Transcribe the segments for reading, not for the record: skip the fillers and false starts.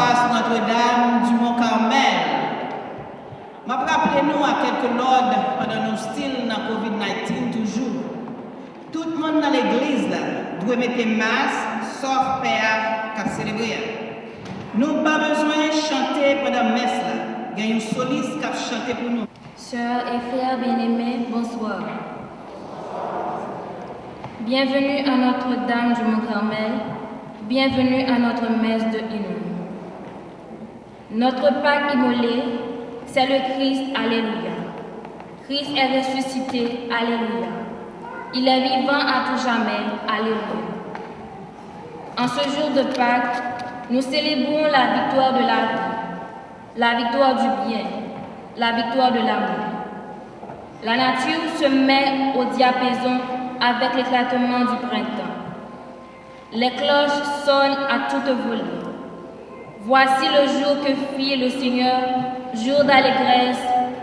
paroisse Notre-Dame du Mont-Carmel. Je rappelle nous à quelques l'ordre pendant nos styles dans la COVID-19 toujours. Tout le monde dans l'église doit mettre masque, sauf Père qui a célébré. Nous n'avons pas besoin de chanter pendant la messe. Il y a un soliste qui a chanté pour nous. Sœurs et frères bien-aimés, bonsoir. Bienvenue à Notre-Dame du Mont-Carmel. Bienvenue à notre messe de hymne. Notre Pâque immolé, c'est le Christ, Alléluia. Christ est ressuscité, Alléluia. Il est vivant à tout jamais, Alléluia. En ce jour de Pâques, nous célébrons la victoire de la vie, la victoire du bien, la victoire de l'amour. La nature se met au diapason avec l'éclatement du printemps. Les cloches sonnent à toute volée. Voici le jour que fit le Seigneur, jour d'allégresse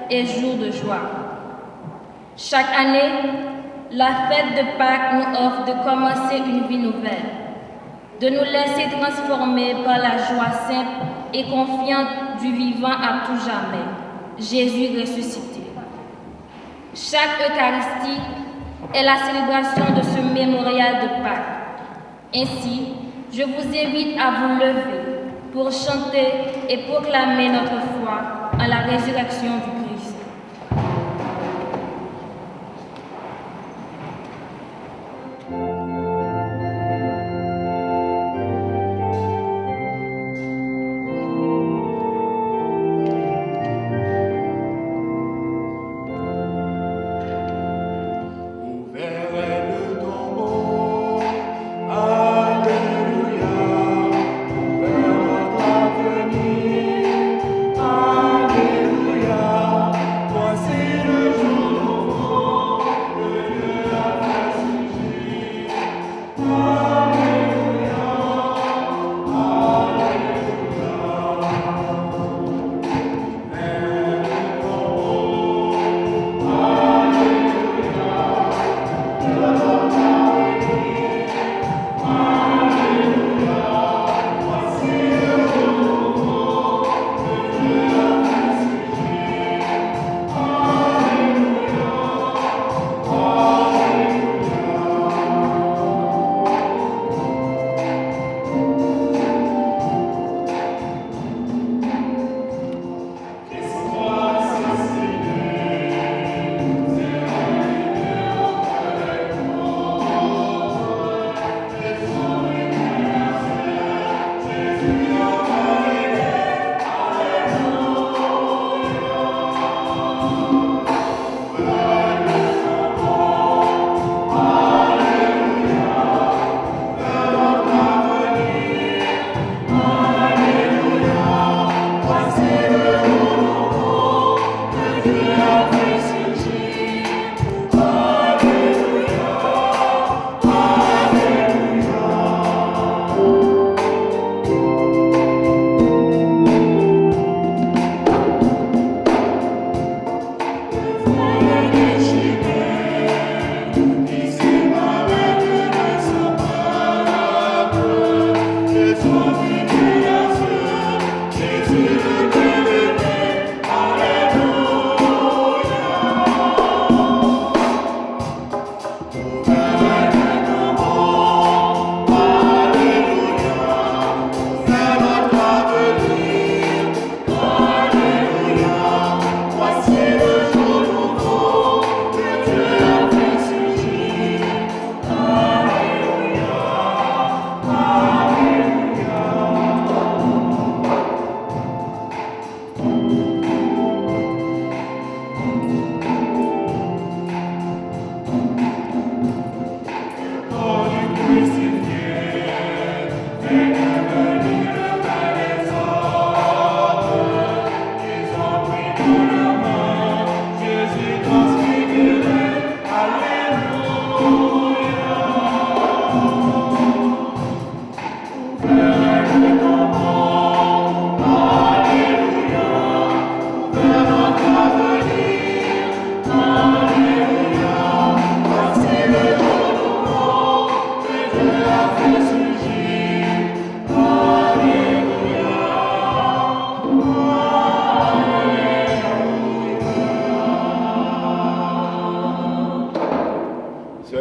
et jour de joie. Chaque année, la fête de Pâques nous offre de commencer une vie nouvelle, de nous laisser transformer par la joie simple et confiante du vivant à tout jamais, Jésus ressuscité. Chaque Eucharistie est la célébration de ce mémorial de Pâques. Ainsi, je vous invite à vous lever pour chanter et proclamer notre foi en la résurrection du Christ. Alléluia.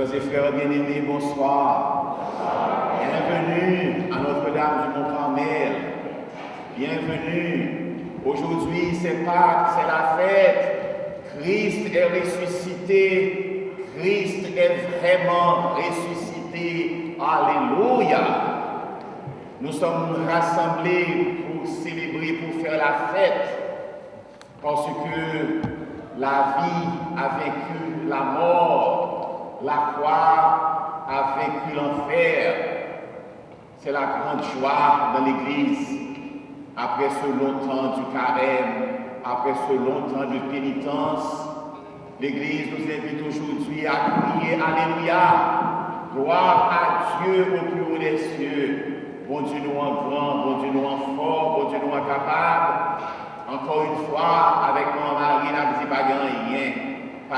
Sœurs et frères bien-aimés, bonsoir. Bienvenue à Notre-Dame du Mont-Carmel. Bienvenue. Aujourd'hui, c'est Pâques, c'est la fête. Christ est ressuscité. Christ est vraiment ressuscité. Alléluia. Nous sommes rassemblés pour célébrer, pour faire la fête. Parce que la vie a vaincu la mort, la croix a vaincu l'enfer. C'est la grande joie dans l'Église. Après ce long temps du carême, après ce long temps de pénitence, l'Église nous invite aujourd'hui à crier Alléluia, gloire à Dieu au plus haut des cieux. Bon Dieu nous en grand, bon Dieu nous en fort, bon Dieu nous en capable. Encore une fois, avec mon mari, n'a dit pas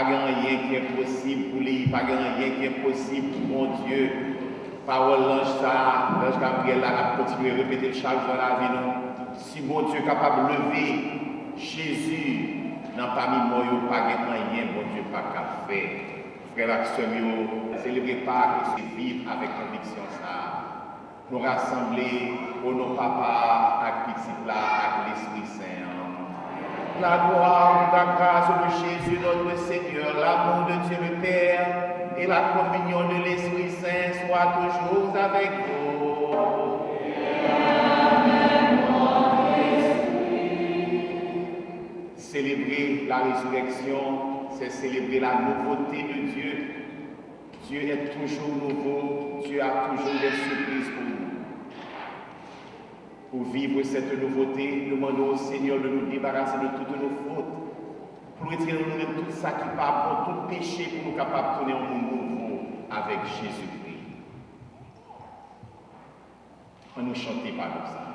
grand rien qui est possible pour lui, pas grand rien qui est possible pour mon Dieu. Parole l'ange Gabriel a continué à répéter chaque jour dans la vie nous. Si mon Dieu est capable de lever Jésus dans parmi moi, il n'y a pas rien, mon Dieu, pas qu'à faire. Frères et sœurs, célébrer Pâques et vivre avec conviction ça. Nous rassembler pour nos papas, avec petit là, avec l'Esprit Saint. La gloire, la grâce de Jésus notre Seigneur, l'amour de Dieu le Père et la communion de l'Esprit Saint soient toujours avec vous. Célébrer la résurrection, c'est célébrer la nouveauté de Dieu. Dieu est toujours nouveau, Dieu a toujours des surprises pour nous. Pour vivre cette nouveauté, nous demandons au Seigneur de nous débarrasser de toutes nos fautes, pour retirer nous de tout ça qui part, pour tout péché, pour nous capables de tourner en monde nouveau avec Jésus-Christ. On nous chante par comme ça.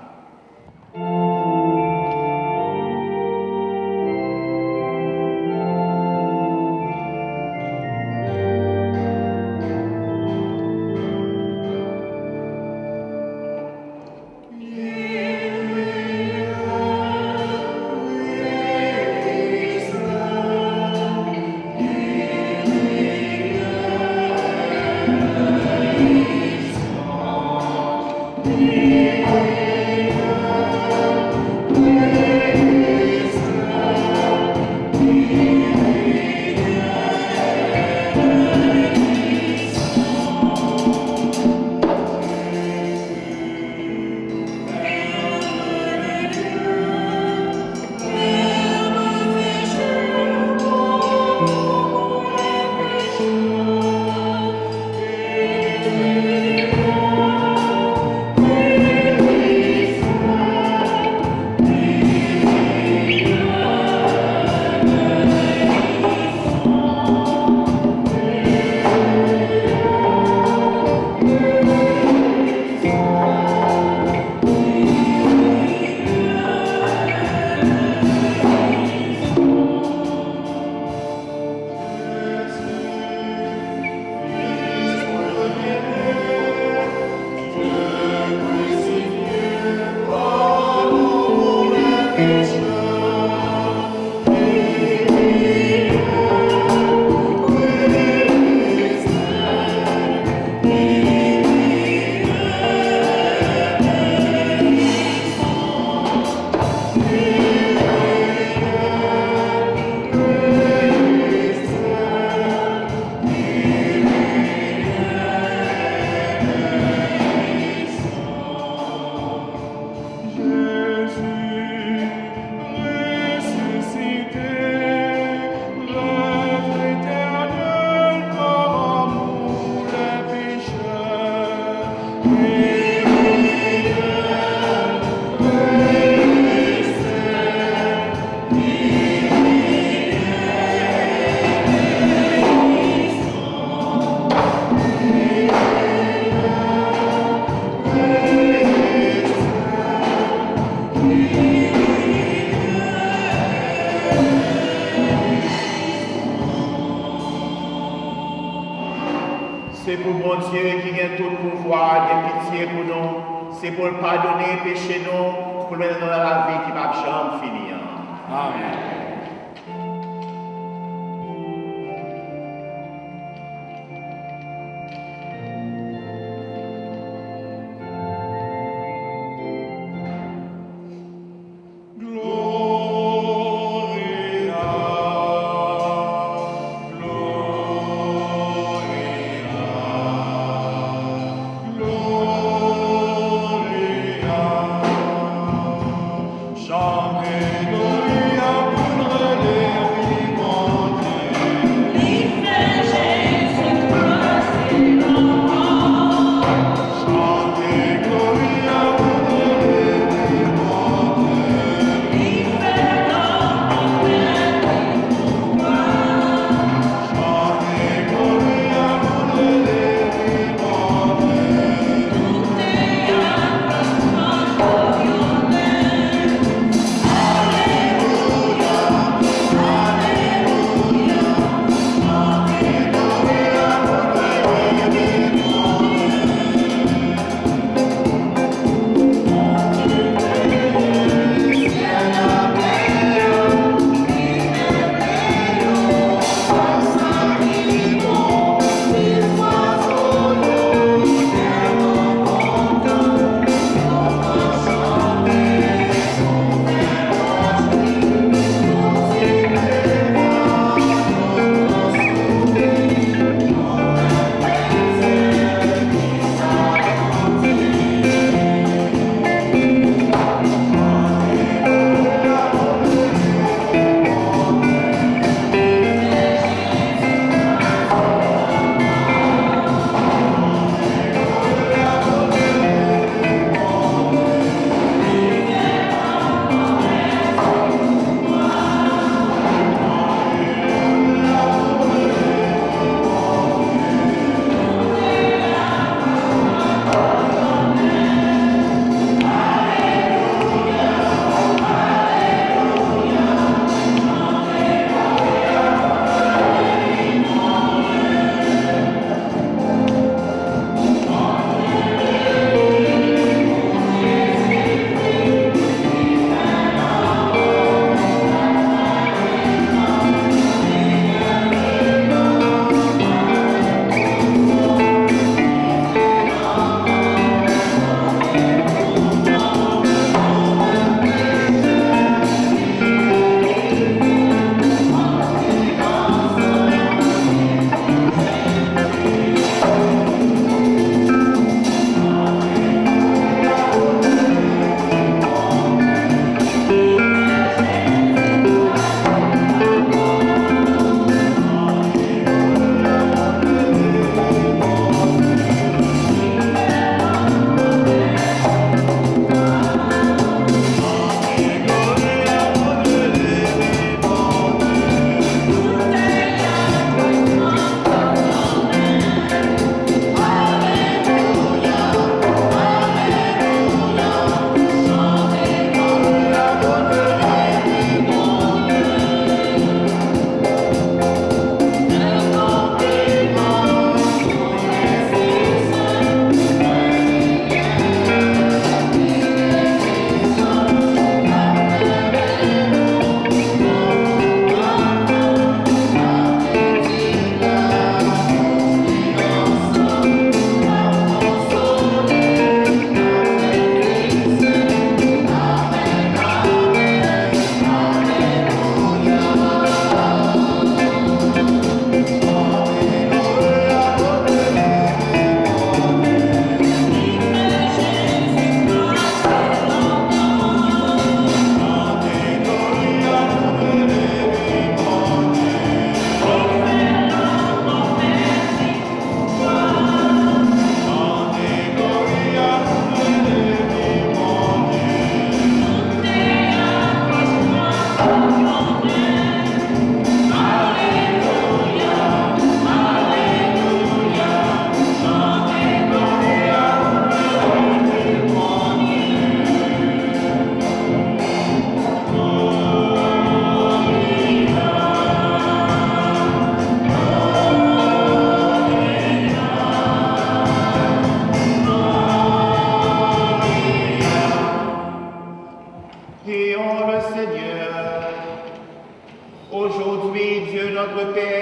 C'est pour mon Dieu qui a tout pouvoir, de pitié pour nous. C'est pour pardonner péché nous, pour mettre dans la vie qui va jamais finir. Amen.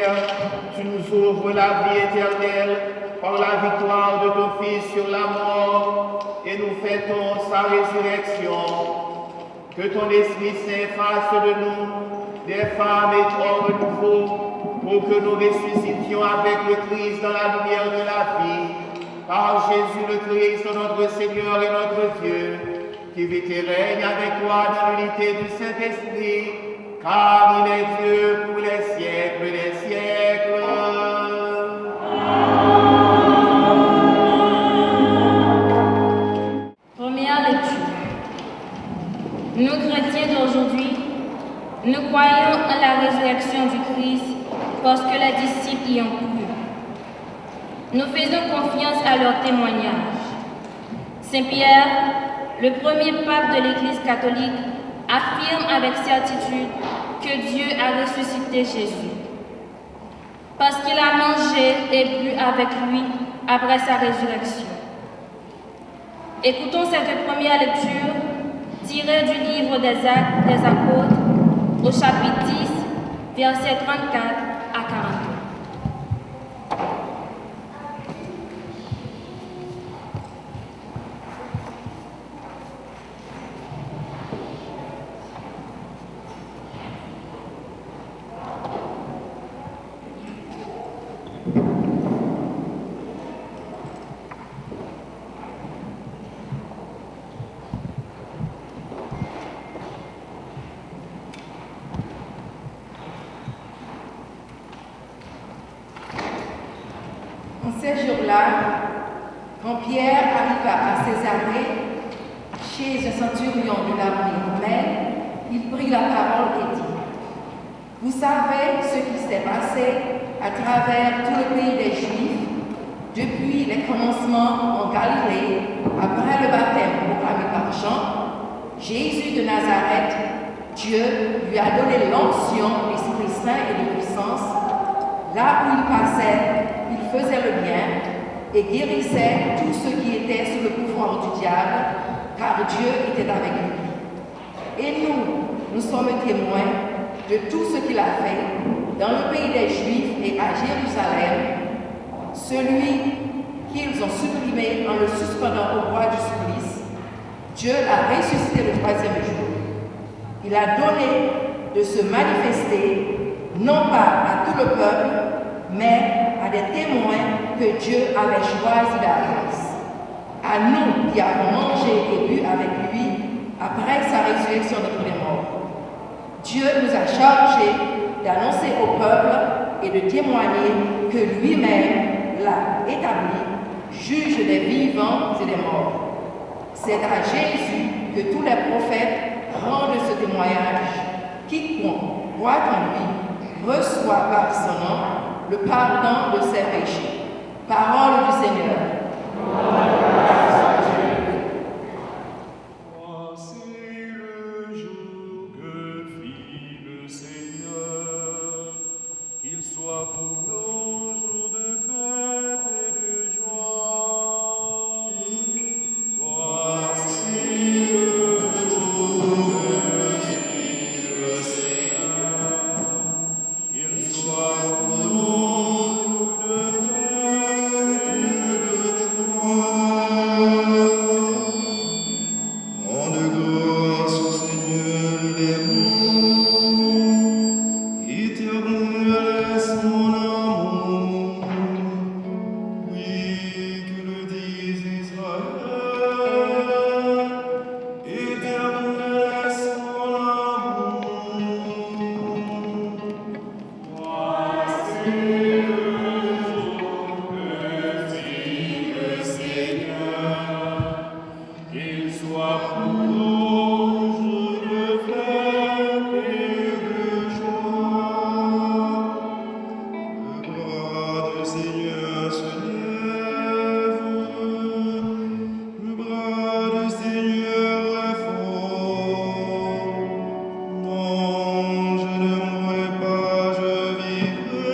Père, tu nous ouvres la vie éternelle par la victoire de ton Fils sur la mort et nous fêtons sa résurrection. Que ton Esprit Saint fasse de nous des femmes et hommes nouveaux pour que nous ressuscitions avec le Christ dans la lumière de la vie. Par Jésus le Christ, notre Seigneur et notre Dieu, qui vit et règne avec toi dans l'unité du Saint-Esprit, car il est Dieu pour les siècles des siècles. Première lecture. Nous, chrétiens d'aujourd'hui, nous croyons en la résurrection du Christ parce que les disciples y ont cru. Nous faisons confiance à leur témoignage. Saint Pierre, le premier pape de l'Église catholique, affirme avec certitude que Dieu a ressuscité Jésus. Parce qu'il a mangé et bu avec lui après sa résurrection. Écoutons cette première lecture tirée du livre des Actes des Apôtres au chapitre 10, versets 34 à 42. En ces jours-là, quand Pierre arriva à Césarée, chez un centurion de l'armée romaine, il prit la parole et dit: Vous savez ce qui s'est passé à travers tout le pays des Juifs, depuis les commencements en Galilée, après le baptême proclamé par Jean. Jésus de Nazareth, Dieu lui a donné l'onction, l'Esprit Saint et de puissance. Là où il passait, il faisait le bien et guérissait tous ceux qui étaient sous le pouvoir du diable, car Dieu était avec lui. Et nous sommes témoins de tout ce qu'il a fait dans le pays des Juifs et à Jérusalem, celui qu'ils ont supprimé en le suspendant au bois du supplice. Dieu l'a ressuscité le troisième jour. Il a donné de se manifester, non pas à tout le peuple, mais à des témoins que Dieu avait choisis d'avance. À nous qui avons mangé et bu avec lui après sa résurrection d'entre les morts. Dieu nous a chargés d'annoncer au peuple et de témoigner que lui-même l'a établi, juge des vivants et des morts. C'est à Jésus que tous les prophètes rendent ce témoignage. Quiconque croit en lui reçoit par son nom le pardon de ses péchés. Parole du Seigneur. Voici le jour que fit le Seigneur, qu'il soit pour nous jour de fête et de joie. Voici le jour que fit le Seigneur, qu'il soit pour nous jour de fête et de joie. Rende grâce au Seigneur, il est bon, éternel est son amour. Oui, que le dise Israël, éternel est son amour. Voici le jour que fit le Seigneur, qu'il soit pour nous jour de fête et de joie. Le bras du Seigneur se lève, le bras du Seigneur est fort. Non, je ne mourrai pas, je vivrai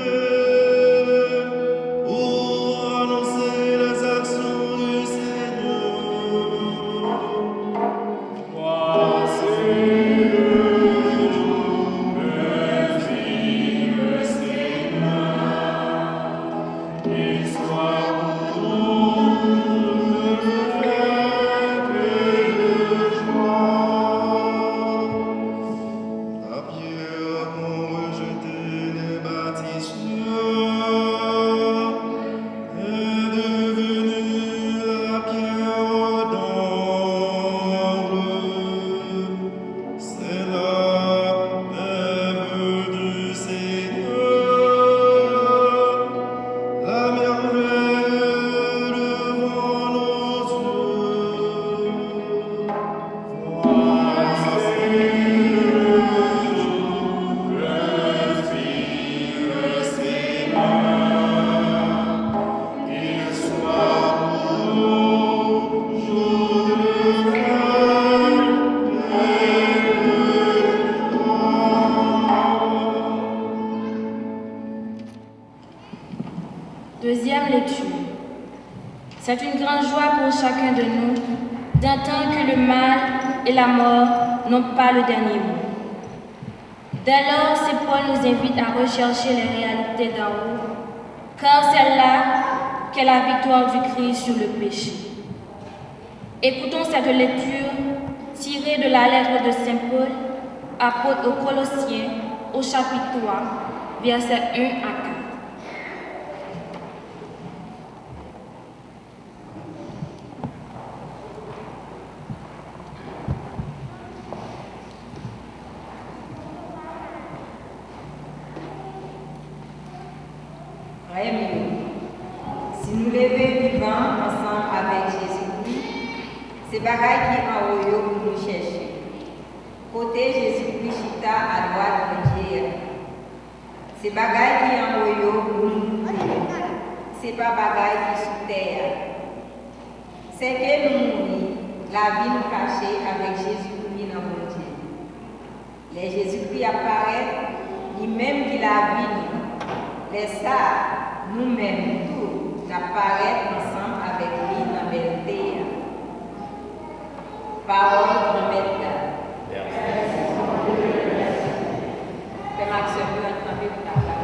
Deuxième lecture. C'est une grande joie pour chacun de nous d'entendre que le mal et la mort n'ont pas le dernier mot. Dès lors, c'est Paul nous invite à rechercher les réalités d'en haut, car c'est là qu'est la victoire du Christ sur le péché. Écoutons cette lecture tirée de la lettre de Saint Paul, apôtre aux Colossiens, au chapitre 3, versets 1 à 4. Si nous levons vivants ensemble avec Jésus-Christ, c'est bagaille qui en haut pour nous chercher. Côté Jésus-Christ chita à droite de Dieu. C'est bagaille qui en haut pour nous prier. C'est pas bagaille qui sous terre. C'est que nous mourons, la vie nous cachée avec Jésus-Christ dans mon Dieu. Les Jésus-Christ apparaît, lui-même qui la vie, les ça, nous-mêmes tous, apparaître ensemble avec lui dans belle terre. Parole de notre Père Max, je peux entendre ta parole.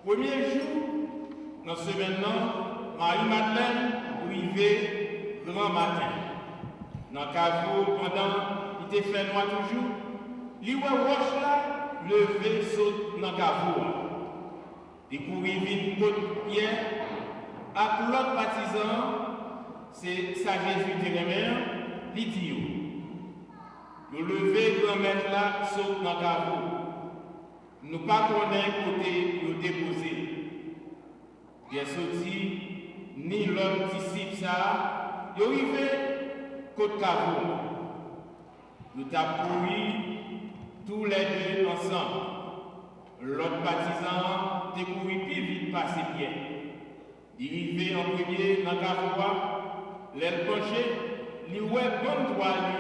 Premier jour, dans ce semaine, Marie-Madeleine arrivait grand matin. Dans le caveau, pendant qu'il était fait noir toujours, il voit roche là, levé, saute dans le caveau. Il courit vite côte pierre, à l'autre partisan, c'est sa Jésus de mère, il dit, le levé grand-mère là, saute dans le caveau. Nous ne connaissons pas côté nous déposer. Il est sorti, ni l'autre disciple ça, il est arrivé côté caveau. Nous avons couru tous les deux ensemble. L'autre partisan a couru plus vite par ses pieds. Il est arrivé en premier dans le caveau, l'aile penchée, il voit bon toile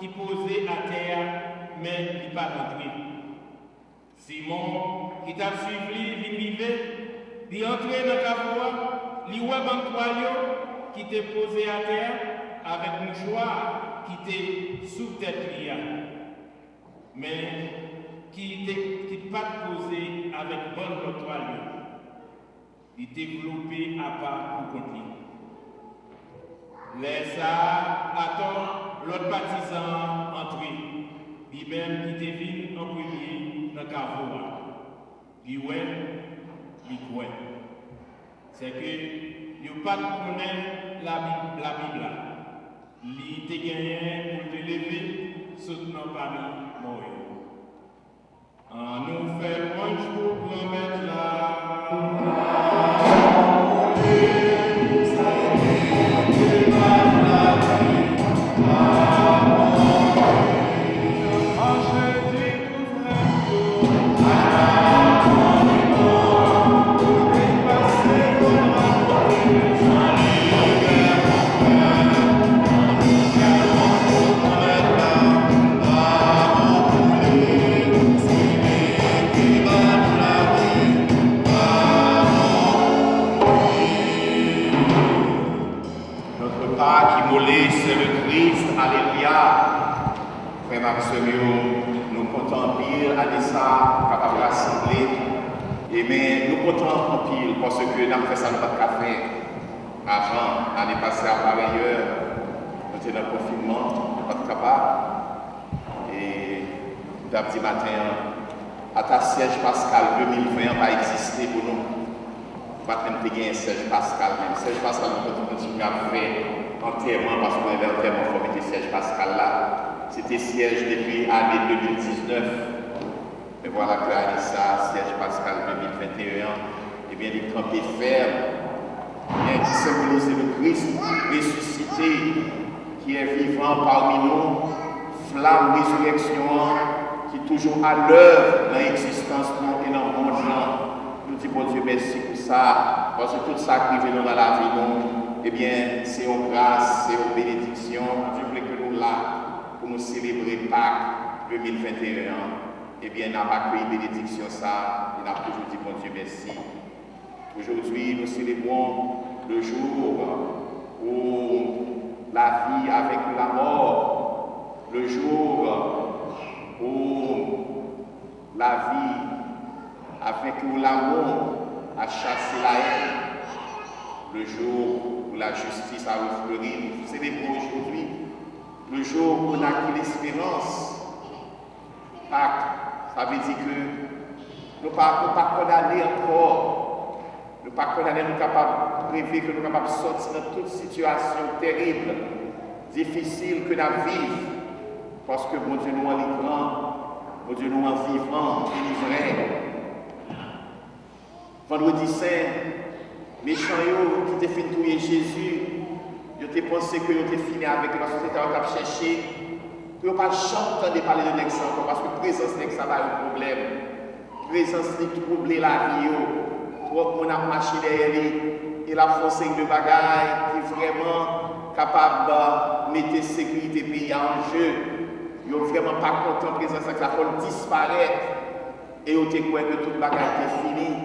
qui posait à terre, mais il n'est pas rentré. Simon, qui t'a suivi, il est entré dans le caveau, il voit un toile qui était posé à terre avec un mouchoir qui était sous tête. Mais qui n'était pas posé avec bonne toile. Il était développé à part pour continuer. Laissa attend l'autre partisan entrer. Lui-même qui devine en premier dans le caveau. Il ouais, il croit. C'est que yo pas connaître la Bible. Li te gagné pour te lever, soutenant parmi moi. Nous fait bonjour pour mettre c'est le Christ, alléluia. Frère Maximio, nous comptons en pile, à ça, capable de rassembler. Et mais nous comptons en pile parce que nous avons fait ça dans notre café. Avant, l'année passée à pareille heure, nous étions dans le confinement, nous n'étions pas capables. Et d'après matin, à ta siège Pascal 2020 va exister pour nous. Maintenant, nous avons un siège Pascal même. Siège Pascal, nous continuons à faire enterrement parce qu'on avait enterrement en forme de siège Pascal là. C'était siège depuis l'année 2019. Mais voilà que ça, siège Pascal 2021, eh bien, il est campé ferme, bien, qui symbolise le Christ ressuscité, qui est vivant parmi nous, flamme résurrection, qui est toujours à l'œuvre dans l'existence et dans le monde. Nous disons, bon Dieu, merci pour ça, parce que tout ça qui vient dans la vie, nous, eh bien, c'est une grâce, c'est une bénédiction. Dieu voulait que nous là pour nous célébrer Pâques 2021. Eh bien, nous avons accueilli bénédiction ça et nous avons toujours dit bon Dieu merci. Aujourd'hui, nous célébrons le jour où la vie avec la mort, le jour où la vie avec l'amour a chassé la haine, le jour où la justice a refleuri. Nous célébrons aujourd'hui le jour où on a acquis l'espérance. Pâques, ça veut dire que nous ne sommes pas condamnés encore. Nous ne sommes pas condamnés, nous sommes capables de rêver, que nous sommes capables de sortir dans toute situation terrible, difficile que nous vivons. Parce que bon Dieu nous en livrant, bon Dieu nous en vivant, délivré. Vendredi Saint, méchants qui ont fait tuer Jésus, ils ont pensé que ils ont fini avec la société qui a cherché. Ils n'ont pas chanté de parler de l'exemple encore parce que la présence de l'exemple a un problème. La présence de troubler la vie. Trop on a marché derrière lui. Il a foncé de bagaille qui est vraiment capable de mettre la sécurité pays en jeu. Ils n'ont vraiment pas content de la présence de la folle disparaître. Et ils ont dit que toute bagaille était finie.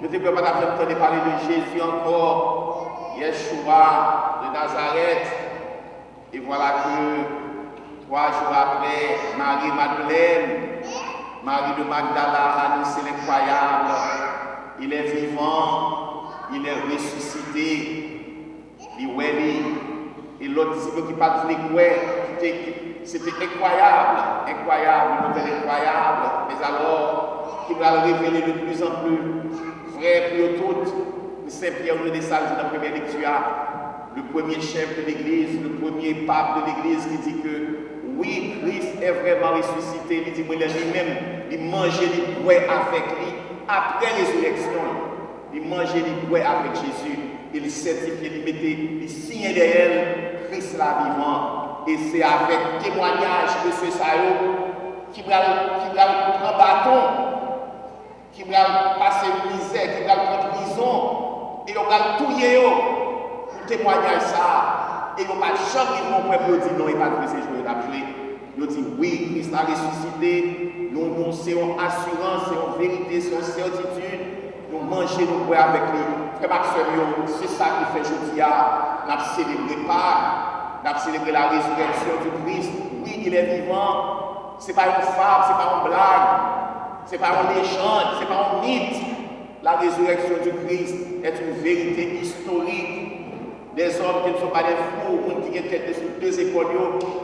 Ils n'ont pas temps de parler de Jésus encore. Yeshua de Nazareth. Et voilà que 3 jours après, Marie-Madeleine, Marie de Magdala a annoncé l'incroyable. Il est vivant, il est ressuscité. Et l'autre disciple qui parle de c'était incroyable, une nouvelle incroyable. Mais alors, qui va le révéler de plus en plus vrai pour toutes. Saint-Pierre nous dit ça dans la première lecture. Le premier chef de l'Église, le premier pape de l'Église qui dit que oui, Christ est vraiment ressuscité. Il dit que lui-même, il mangeait du bois avec lui après la résurrection. Il mangeait du bois avec Jésus. Il certifiait, il mettait, il signait derrière Christ la vivant. Et c'est avec témoignage de ce Sayo qui va prendre bâton, qui va passer misère, qui va prendre prison, et on va tout pour témoigner ça. Et on va jamais mon peuple dit non, il va pas ces jours d'appeler. Il dit oui, Christ a ressuscité. Nous c'est une assurance, c'est une vérité, c'est une certitude. Nous mangeons, nous boire avec lui. Frère Maxime, c'est ça qui fait aujourd'hui. Nous avons célébré Pâques, nous avons célébré la résurrection du Christ. Oui, il est vivant. Ce n'est pas une fable, ce n'est pas une blague, ce n'est pas une légende, ce n'est pas un mythe. La résurrection du Christ est une vérité historique. Des hommes qui ne sont pas des fous, qui ont tête sur 2 épaules,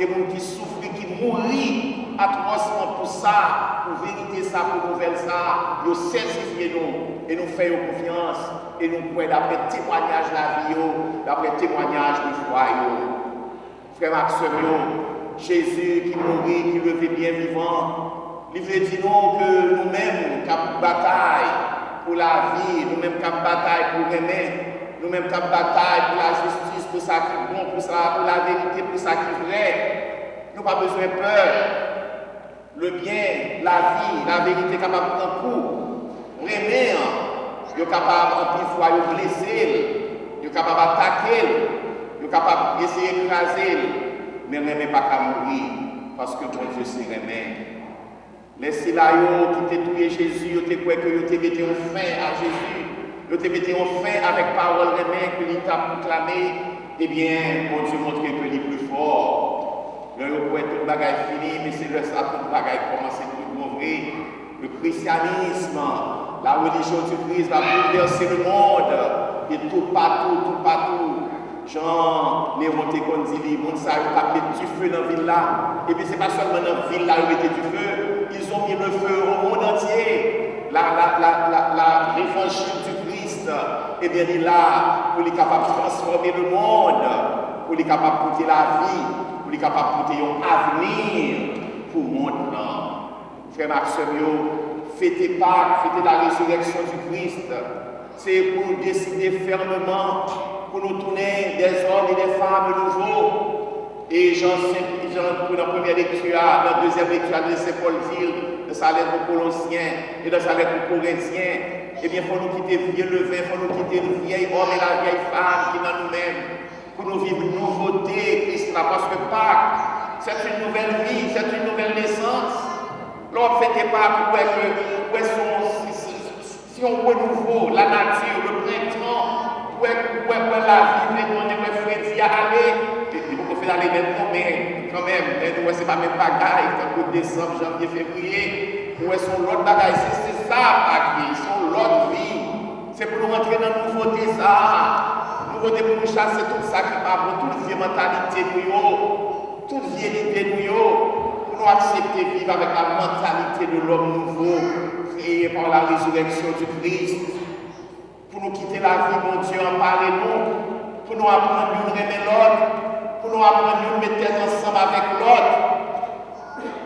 et qui souffrent, qui mourent atrocement pour ça, pour vérité ça, pour nouvelle ça, nous certifier nous et nous faire confiance et nous pouvons d'après témoignage de la vie, d'après témoignage de foi. Frère Maxime, Jésus qui mourit, qui levé bien vivant, il veut dire que nous-mêmes qui avons bataille pour la vie, nous-mêmes qui avons bataille pour aimer, nous-mêmes qui avons bataille pour la justice, pour ça qui est bon, pour la vérité, pour ça qui est vrai. Nous n'avons pas besoin de peur. Le bien, la vie, la vérité capable de prendre coup. Aimer, nous sommes capables en plus fois de blesser, nous sommes capables d'attaquer, nous sommes capables d'essayer d'écraser, mais nous n'aimons pas qu'à mourir, parce que bon Dieu c'est aimer. Les silaïos qui t'ont tué Jésus, ils ont cru que ils ont mis fin à Jésus, ils ont mis fin avec parole remède que l'État a proclamé, eh bien, bon Dieu montre que l'État est plus fort. Là, vous pouvez tout le bagage fini, mais c'est le ça, tout le bagage commence à être mauvais. Le christianisme, la religion du Christ va bouleverser le monde, et tout partout. Jean, les montés qu'on dit, les gens savent pas mettre du feu dans la ville là. Et puis, ce n'est pas seulement dans la ville là où ils mettaient du feu, ils ont mis le feu au monde entier. L'évangile du Christ, eh bien, il est là pour les capables de transformer le monde, pour les capables de porter la vie, pour les capables de porter un avenir pour le monde. Frère Maxime, fêtez Pâques, fêtez la résurrection du Christ. C'est pour nous décider fermement, pour nous tourner des hommes et des femmes nouveaux. Et Jean, pour la première lecture, la deuxième lecture de Saint Paul dit, dans sa lettre aux Colossiens et dans sa lettre aux Corinthiens, eh bien, il faut nous quitter le vieux levain, il faut nous quitter le vieil homme et la vieille femme qui est dans nous-mêmes, pour nous vivre une nouveauté, Christ là, parce que Pâques, c'est une nouvelle vie, c'est une nouvelle naissance. L'on ne fait pas si on renouvelle la nature, le printemps, où est la vie, on est Freddy à aller, on fait aller maintenant, mais quand même, c'est pas même bagaille, tant que décembre, janvier, février, où est son l'autre bagaille, c'est ça, Pâques, son l'autre vie, c'est pour nous rentrer dans la nouveauté, ça, nouveauté pour nous chasser tout ça qui va toute vieille mentalité, toute vieille idée, pour nous accepter vivre avec la mentalité de l'homme nouveau, créé par la résurrection du Christ, pour nous quitter la vie, mon Dieu, en parler nous, pour nous apprendre à nous aimer l'autre, pour nous apprendre à nous mettre ensemble avec l'autre,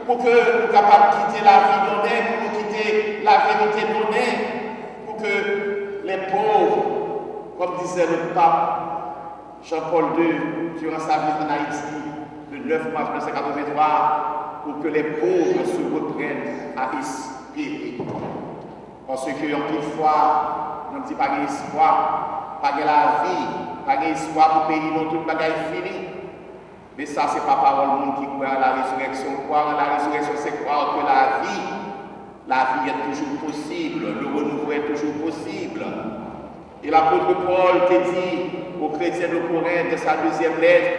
pour que nous soyons capables de quitter la vie donnée, pour nous quitter la vérité donnée, pour que les pauvres, comme disait le pape Jean-Paul II durant sa vie en Haïti, le 9 mars 1983, pour que les pauvres se reprennent à espérer. Parce que, en plus de fois, on ne dit pas d'espoir, pas de la vie, pas d'espoir pour payer non tout le bagage fini. Mais ça, ce n'est pas parole du monde qui croit à la résurrection. Croire à la résurrection, c'est croire que la vie est toujours possible, le renouveau est toujours possible. Et l'apôtre Paul te dit aux chrétiens de Corinthe, de sa deuxième lettre,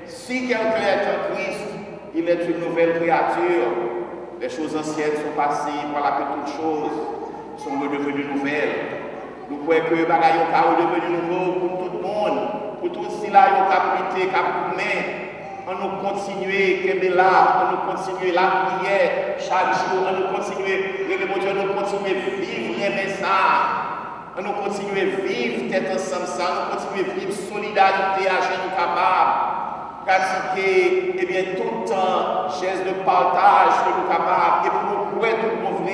si quelqu'un est en Christ, il est une nouvelle créature. Les choses anciennes sont passées, voilà que toutes choses sont redevenues nouvelles. Nous croyons que les choses sont redevenues nouvelles pour tout le monde, pour tous ceux qui ont prêté, qui ont promis. On nous continue, on nous continue la prière chaque jour, on nous continue, on nous continue vivre aimer ça, on nous continue vivre tête ensemble ça, on nous continue vivre solidarité à genoux capables, pratiquer, eh bien, tout le temps, geste de partage que nous capables, et pour nous croire tout le monde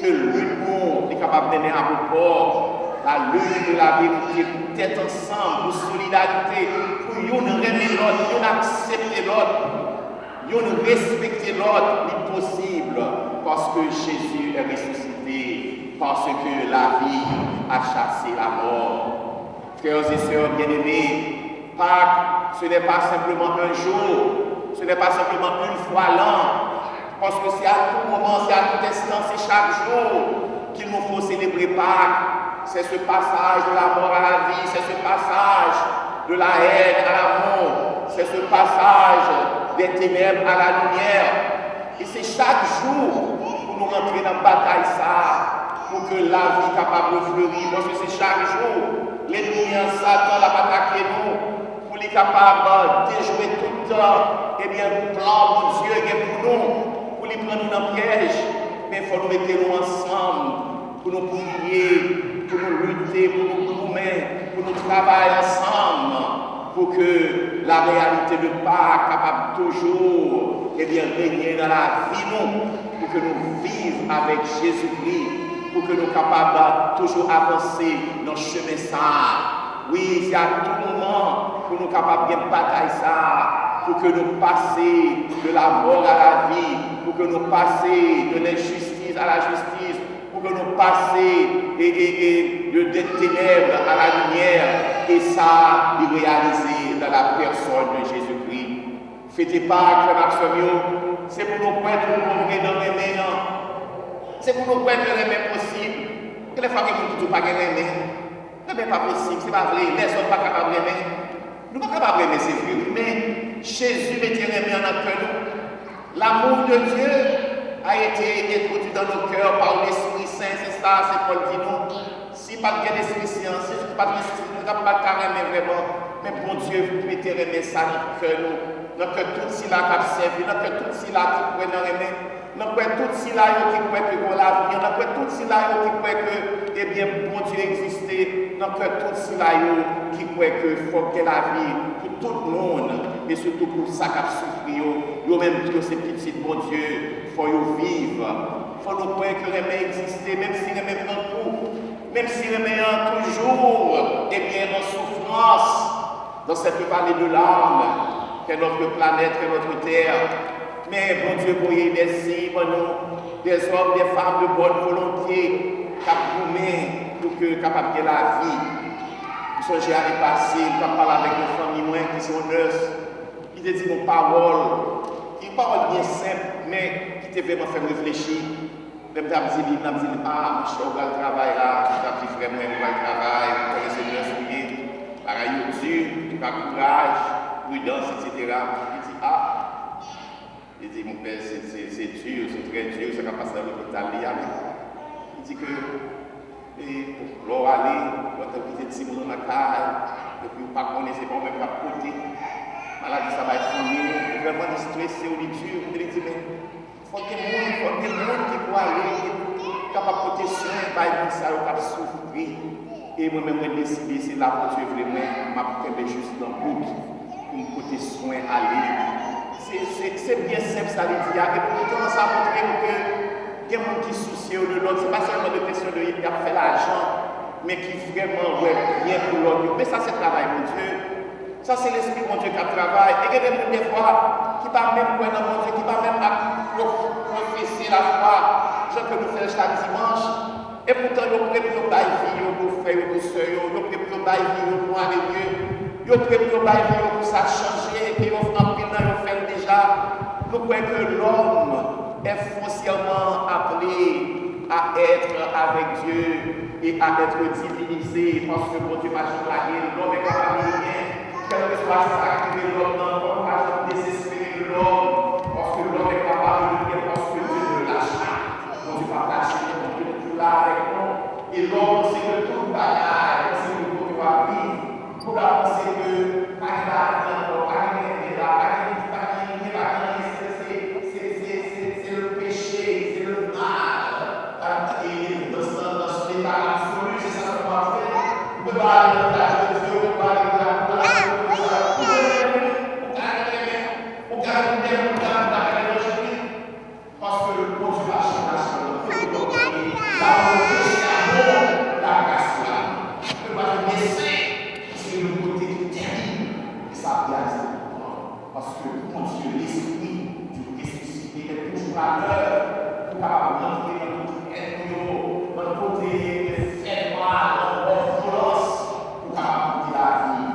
que l'humour est capable de donner à vos corps. La lutte de la vérité, pour être ensemble, pour solidarité, pour nous aimer l'autre, nous accepter l'autre, nous respecter l'autre, si possible, parce que Jésus est ressuscité, parce que la vie a chassé la mort. Frères et sœurs bien-aimés, Pâques, ce n'est pas simplement un jour, ce n'est pas simplement une fois l'an, parce que c'est à tout moment, c'est à tout instant, c'est chaque jour qu'il nous faut célébrer Pâques. C'est ce passage de la mort à la vie, c'est ce passage de la haine à l'amour, c'est ce passage des ténèbres à la lumière. Et c'est chaque jour pour nous rentrer dans la bataille ça, pour que la vie capable de fleurir, parce que c'est chaque jour, l'ennemi en Satan l'a attaqué nous, pour les capables de déjouer tout le temps, et bien, plan, mon Dieu, est pour nous. pour lui prendre dans le piège, mais il faut nous mettre nous ensemble, pour nous prier, pour nous lutter, pour nous goumer, pour nous travailler ensemble, pour que la réalité de Pâques capable toujours régner dans la vie, pour que nous vivions avec Jésus-Christ, pour que nous capables toujours avancer dans le chemin ça. Oui, c'est à tout moment pour nous capables de batailler ça, pour que nous passions de la mort à la vie, pour que nous passions de l'injustice à la justice, pour que nous passions des ténèbres à la lumière, et ça, de réaliser dans la personne de Jésus-Christ. Faites pas que c'est pour nous pointer nous ouvrir dans les mains. C'est pour nous pointer les mains possibles. Que les femmes qui ne pas les mains. Ce n'est pas possible, ce n'est pas vrai. Les autres ne sont pas capables de l'aimer. Nous ne sommes pas capables de l'aimer, c'est vrai. Mais Jésus mettait les mains dans notre cœur. L'amour de Dieu a été introduit dans nos cœurs par l'Esprit Saint. C'est ça, c'est Paul dit nous. Si pas de l'Esprit Saint, si pas de l'Esprit Saint, nous n'avons pas de l'aimer vraiment. Mais bon Dieu, vous mettez les mains ça dans notre cœur. Notre cœur tout si là qui a servi, notre cœur tout si là qui pourrait nous aimer. Notre cœur tout si là qui croit que nous l'avenir, notre cœur tout si là qui croit que, eh bien, bon Dieu existe. Notre cœur tout si là qui croit que faut que la vie pour tout le monde, et surtout pour ça qui a souffert, yo même Dieu, c'est petit bon Dieu, il faut vivre. Il faut nous croire que les mains existent, même si les mains prennent coup, même si les mains toujours, eh bien, en souffrance, dans cette vallée de larmes, qu'est notre planète, qu'est notre terre. Mais bon Dieu, pour y merci pour nous, des hommes, des femmes de bonne volonté, pour que capable de la vie. Nous sommes à l'année passée, nous parlé avec nos familles qui sont nurses, qui te dit nos paroles, qui sont paroles bien simples, mais qui te vraiment fait réfléchir. Même si je dis, ah, je suis au travail là, je suis vraiment au travail, vous connaissez bien ce qui est, pareil, dur, courage, prudence, etc. Il dit, ah, il dit, mon père, c'est dur, c'est très dur, ça va passer dans l'hôpital. Il dit que, pour l'eau aller, quand on quitte Simon dans la caille, et puis on ne connaît pas même pas côté, maladie, ça va être fini, vraiment stressé, on est dur, il dit, mais il faut que les gens qui croient aller, capable de porter soin, par ça, ils vont souffrir. Et moi-même, je décidé, c'est là pour Dieu vraiment, je vais juste dans le bout, pour me porter soin, aller. C'est bien simple, ça veut dire. Et pourtant, ça montre que il y a des gens qui soucient de l'autre. Ce n'est pas seulement une question de faire l'argent, mais qui vraiment bien pour l'autre. Mais ça, c'est le travail, mon Dieu. Ça, c'est l'esprit, mon Dieu, qui travaille. Et il y a des gens, des fois, qui ne parlent même pas dans mon Dieu, qui ne parlent même pas professer la foi, ce que nous faisons chaque dimanche. Et pourtant, nous préparons la vie, nos frères, nos soeurs, nous préparons la vie, nous avec Dieu. Nous préparons la vie pour ça changer, et nous faisons déjà. Nous croyons que l'homme est foncièrement appelé à être avec Dieu et à être divinisé parce que mon Dieu m'a choisi. L'homme est capable de rien, quel que soit ça qui est l'homme, l'homme va désespérer de l'homme parce que l'homme est capable de rien parce que Dieu ne lâche pas. Mon Dieu va lâcher, mon Dieu est toujours là avec nous. Et l'homme, c'est que tout bagaille, c'est que tout va vivre. Pour la penser que c'est le péché, c'est le mal. Et dans ce état absolu, c'est ça qu'on va faire. On peut pas aller dans la de Dieu, on peut pas aller dans la de Dieu, on garde la Jésus, parce que le bon Dieu va changer la péché à la grâce là. On peut pas le laisser, c'est le côté terrible. Et ça vient parce que mon Dieu, l'esprit du ressuscité est toujours à l'heure pour rentrer dans notre être, dans notre côté faible, dans notre violence, pour apporter la vie.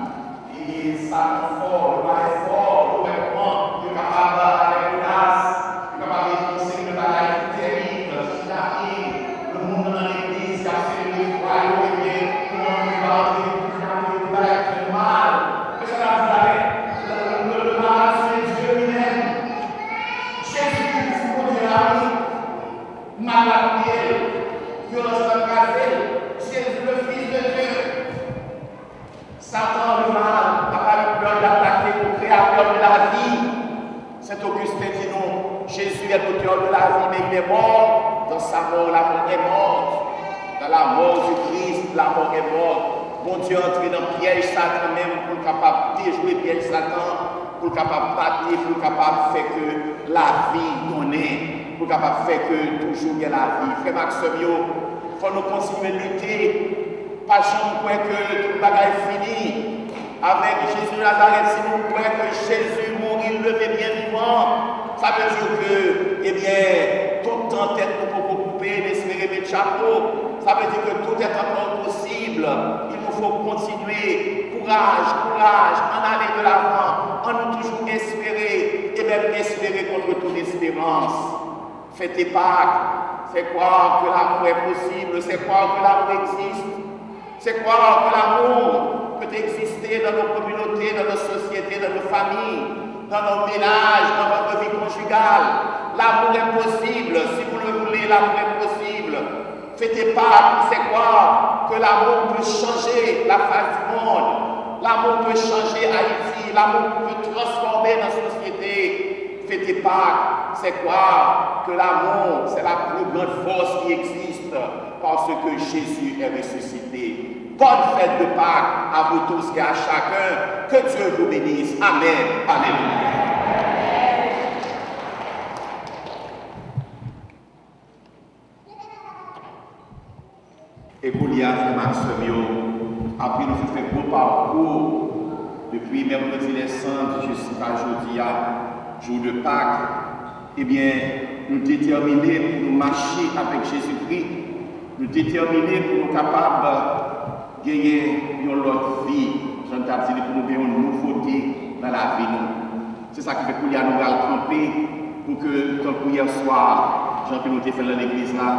Et ça est fort, le mal est fort, le vraiment, le capable avec l'audace, le capable de penser le bagage terrible, qui arrive, le monde dans l'église, qui a fait le royaume, le monde qui va entrer, le bagage très mal. Mais ça va vous aller. Le mal, c'est Dieu lui-même. Jésus-Christ, mon Dieu, malade, violence engagée, Jésus, le Fils de Dieu. Satan, le mal, n'a pas eu peur d'attaquer le créateur de la vie. Saint Augustin dit non, Jésus est l'auteur de la vie, mais il est mort. Dans sa mort, la mort est morte. Dans la mort du Christ, la mort est morte. Bon Dieu est entré dans le piège Satan même pour capable de déjouer le piège Satan, pour capable de battre, pour capable de faire que la vie donnée, pour capable de faire que toujours il y a la vie. Frère Maxime, il faut nous continuer de lutter. Pas jamais croire que tout le bagage est fini. Avec Jésus de Nazareth, si nous croyons que Jésus mourit, levé bien vivant, ça veut dire que, eh bien, tout le temps, tête nous pouvons couper, d'espérer mettre chapeau. Ça veut dire que tout est encore possible. Il nous faut continuer. Courage, courage, en aller de l'avant, en nous toujours espérer, et même espérer contre toute espérance. Faites Pâques, c'est croire que l'amour est possible, c'est croire que l'amour existe, c'est croire que l'amour peut exister dans nos communautés, dans nos sociétés, dans nos familles, dans nos ménages, dans notre vie conjugale. L'amour est possible, si vous le voulez, l'amour est possible. Faites Pâques, c'est croire que l'amour peut changer la face du monde. L'amour peut changer Haïti, l'amour peut transformer notre société. Faites Pâques, c'est croire que l'amour, c'est la plus grande force qui existe parce que Jésus est ressuscité. Bonne fête de Pâques à vous tous et à chacun. Que Dieu vous bénisse. Amen. Alléluia. Et pour l'y faire Maxime, après nous avons fait un beau parcours depuis mercredi les cendres jusqu'à aujourd'hui, jour de Pâques. Eh bien, nous déterminés pour nous marcher avec Jésus-Christ, nous déterminés pour nous capables de gagner une autre vie. J'en ai dit pour nous gagner une nouveauté dans la vie. C'est ça qui fait que nous allons camper pour que, quand hier soir, Jean que nous avons fait dans l'église là,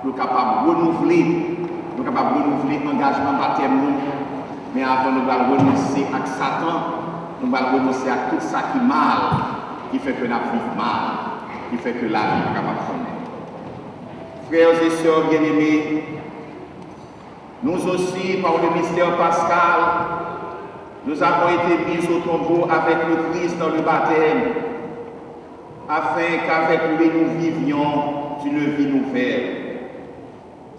nous sommes capables de renouveler. Nous sommes capables de renouveler l'engagement baptême, mais avant nous allons renoncer à Satan, nous allons renoncer à tout ça qui est mal, qui fait que nous vivons mal, qui fait que la vie est capable de connaître. Frères et sœurs bien-aimés, nous aussi, par le mystère pascal, nous avons été mis au tombeau avec le Christ dans le baptême, afin qu'avec lui nous vivions une vie nouvelle.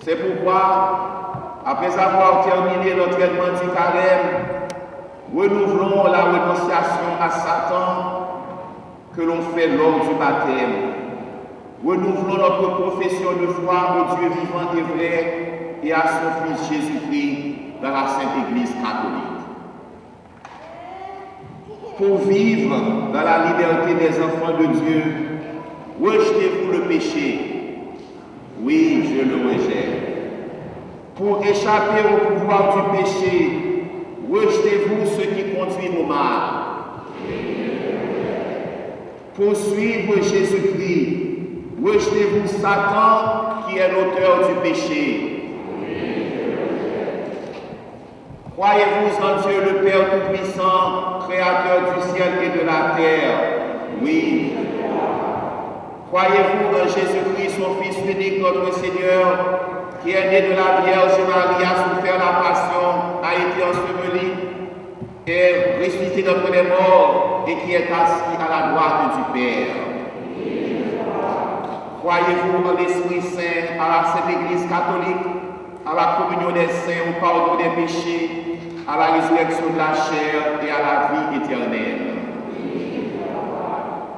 C'est pourquoi, après avoir terminé l'entraînement du carême, renouvelons la renonciation à Satan que l'on fait lors du baptême. Renouvelons notre profession de foi au Dieu vivant et vrai et à son Fils Jésus-Christ dans la Sainte Église catholique. Pour vivre dans la liberté des enfants de Dieu, rejetez-vous le péché. Oui, je le rejette. Pour échapper au pouvoir du péché, rejetez-vous ce qui conduit au mal. Pour suivre Jésus-Christ, rejetez-vous Satan qui est l'auteur du péché. Croyez-vous en Dieu le Père Tout-Puissant, Créateur du ciel et de la terre? Oui. Croyez-vous en Jésus-Christ, son Fils unique, notre Seigneur, qui est né de la Vierge Marie, a souffert la passion, a été enseveli, est ressuscité d'entre les morts et qui est assis à la droite du Père? Croyez-vous en l'Esprit Saint, à la Sainte Église catholique, à la communion des saints, au pardon des péchés, à la résurrection de la chair et à la vie éternelle?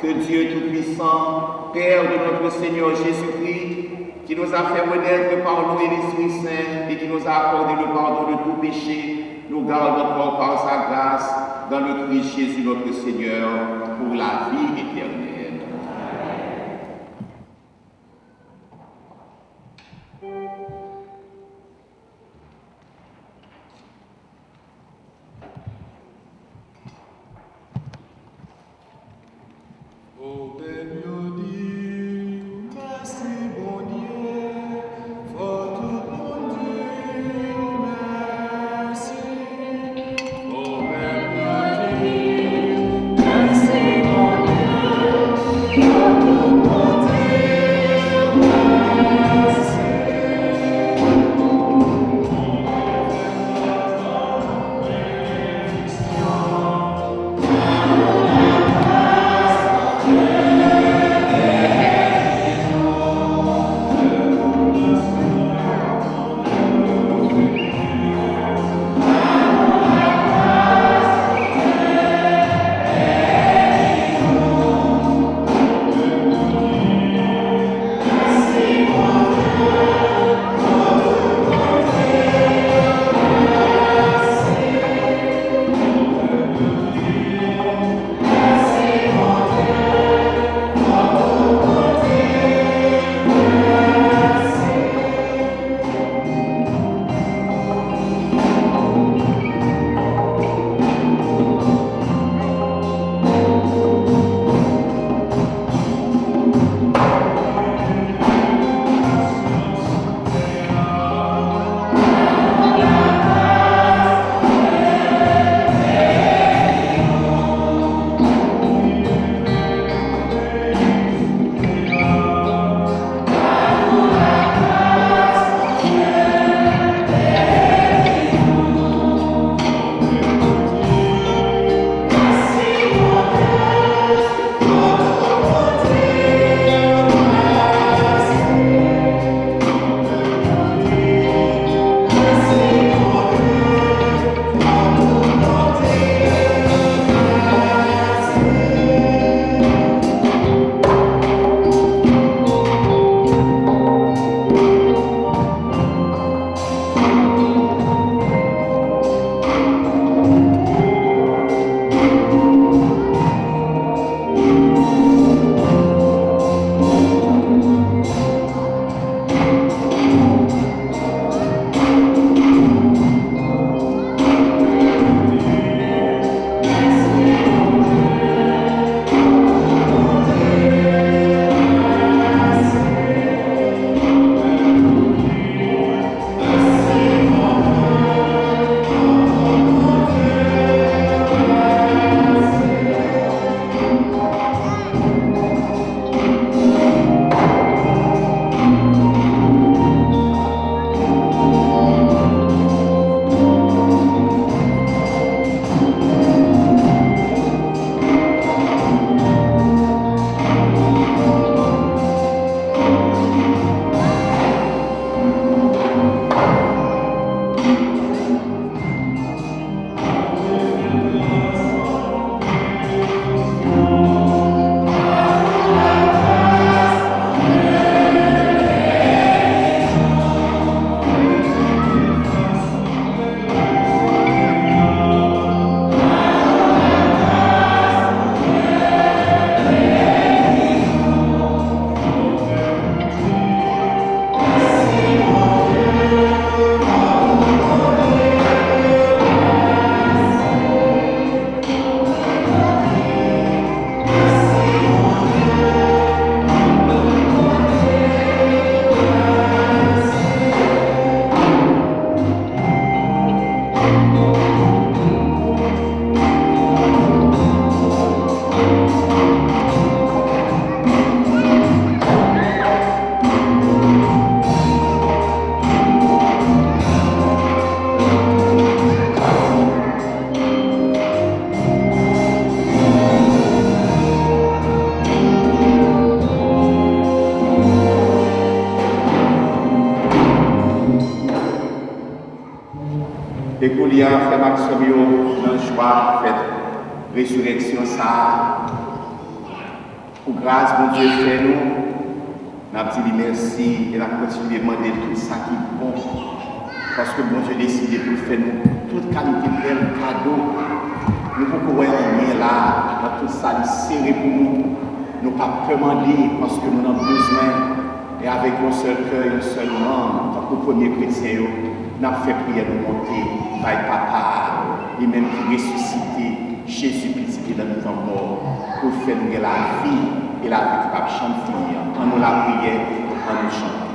Que Dieu Tout-Puissant, Père de notre Seigneur Jésus-Christ, qui nous a fait renaître par nous et l'Esprit Saint et qui nous a accordé le pardon de tout péché, nous garde encore par sa grâce dans le Christ Jésus notre Seigneur pour la vie éternelle. Merci, mon Dieu. aujourd'hui, frère Maxime, dans la joie, fait résurrection, ça. Pour grâce, mon Dieu, fait nous. Nous avons dit merci et nous avons continué de demander tout ça qui est bon. Parce que bon Dieu a décidé pour faire nous toute qualité de bel cadeau. Nous pouvons voir un là, dans tout ça, serré pour nous. Nous ne pouvons pas demander parce que nous avons besoin. Et avec un seul cœur, un seul nom, tant que premier chrétien, nous avons fait prière de monter par Papa, et même qui ressuscité Jésus petit dans nos temps morts, pour faire nous la vie et la vie qui va chanter. En nous la prière, en nous chanter.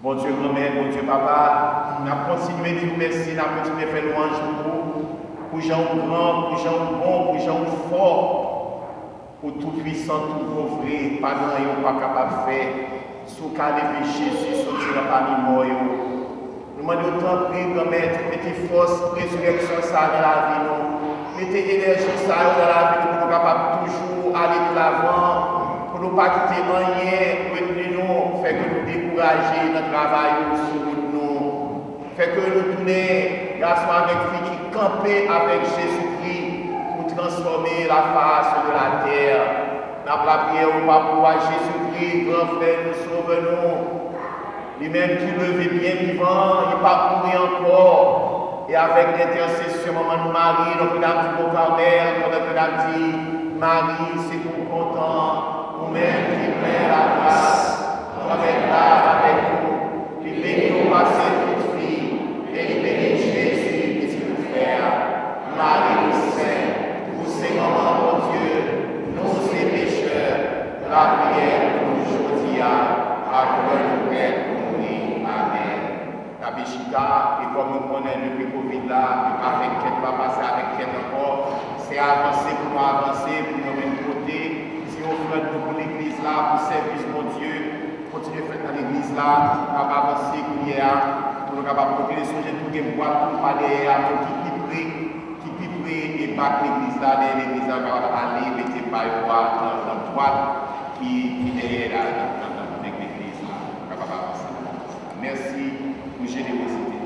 Bon Dieu, grand-mère, bon Dieu, papa, nous avons continué à dire merci, nous avons continué à faire louange pour gens grands, pour gens bons, pour gens forts. Ou tout-puissant, tout pauvre, pas de rien, pas capable de faire. Sous cas de péché, Jésus, sortir parmi moi. Nous demandons autant prier, maître, mettez force, résurrection, ça dans la vie, nous. Mettez énergie, ça dans la vie, pour nous capables toujours aller de l'avant, pour nous pas quitter rien, retenir nous, faire que nous décourager notre travail sur nous. Fait que nous tourner, garçon avec fille qui camper avec Jésus-Christ pour transformer la face de la terre. Nous avons la prière au Papa Jésus-Christ, grand frère, nous sauve-nous. Lui-même qui levait bien vivant, il n'est pas mouru encore. Et avec l'intercession, maman de Marie, Notre-Dame du Beau-Carmel, quand Notre-Dame dit, Marie, c'est pour content, nous-mêmes qui plein la grâce, toi être là avec nous, qui bénit au passé toute fille, et qui bénit Jésus, qui tu peux faire. Marie, Sainte, vous c'est maman, mon Dieu, nous ces pécheurs, la prière pour nous aujourd'hui, à gloire nous la Béchika, et comme nous connaissons depuis Covid là, avec quel va passer, avec quel encore, c'est avancer pour nous avancer, pour nous mettre côté. Si on fait pour l'église là, pour service mon Dieu, continuer à faire dans l'église là, pour avancer, pour nous capables de porter les sujets, tout les boîtes, pour parler à nous qui pipré, et battre l'église là, l'église là, va aller, mettez pas dans la droite qui est derrière avec l'église là, capable d'avancer. Merci. Générosité.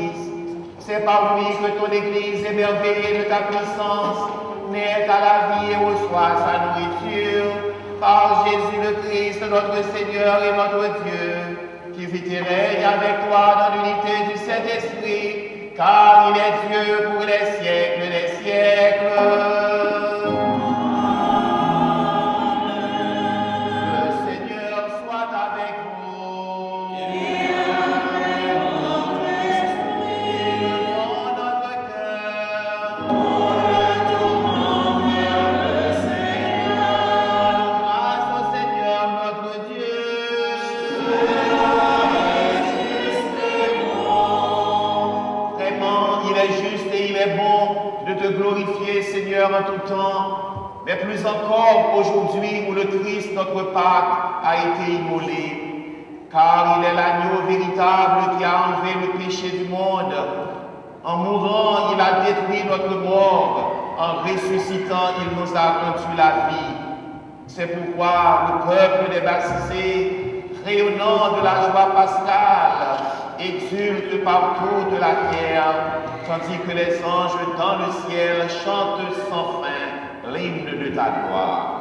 Fils. C'est par lui que ton Église, émerveillée de ta puissance, naît à la vie et reçoit sa nourriture. Par Jésus le Christ, notre Seigneur et notre Dieu, qui vit et règne avec toi dans l'unité du Saint-Esprit, car il est Dieu pour les siècles des siècles. En tout temps, mais plus encore aujourd'hui où le Christ, notre Pâque, a été immolé, car il est l'agneau véritable qui a enlevé le péché du monde. En mourant, il a détruit notre mort. En ressuscitant, il nous a rendu la vie. C'est pourquoi le peuple des baptisés, rayonnant de la joie pascale, exulte par toute la terre, tandis que les anges dans le ciel chantent sans fin l'hymne de ta gloire.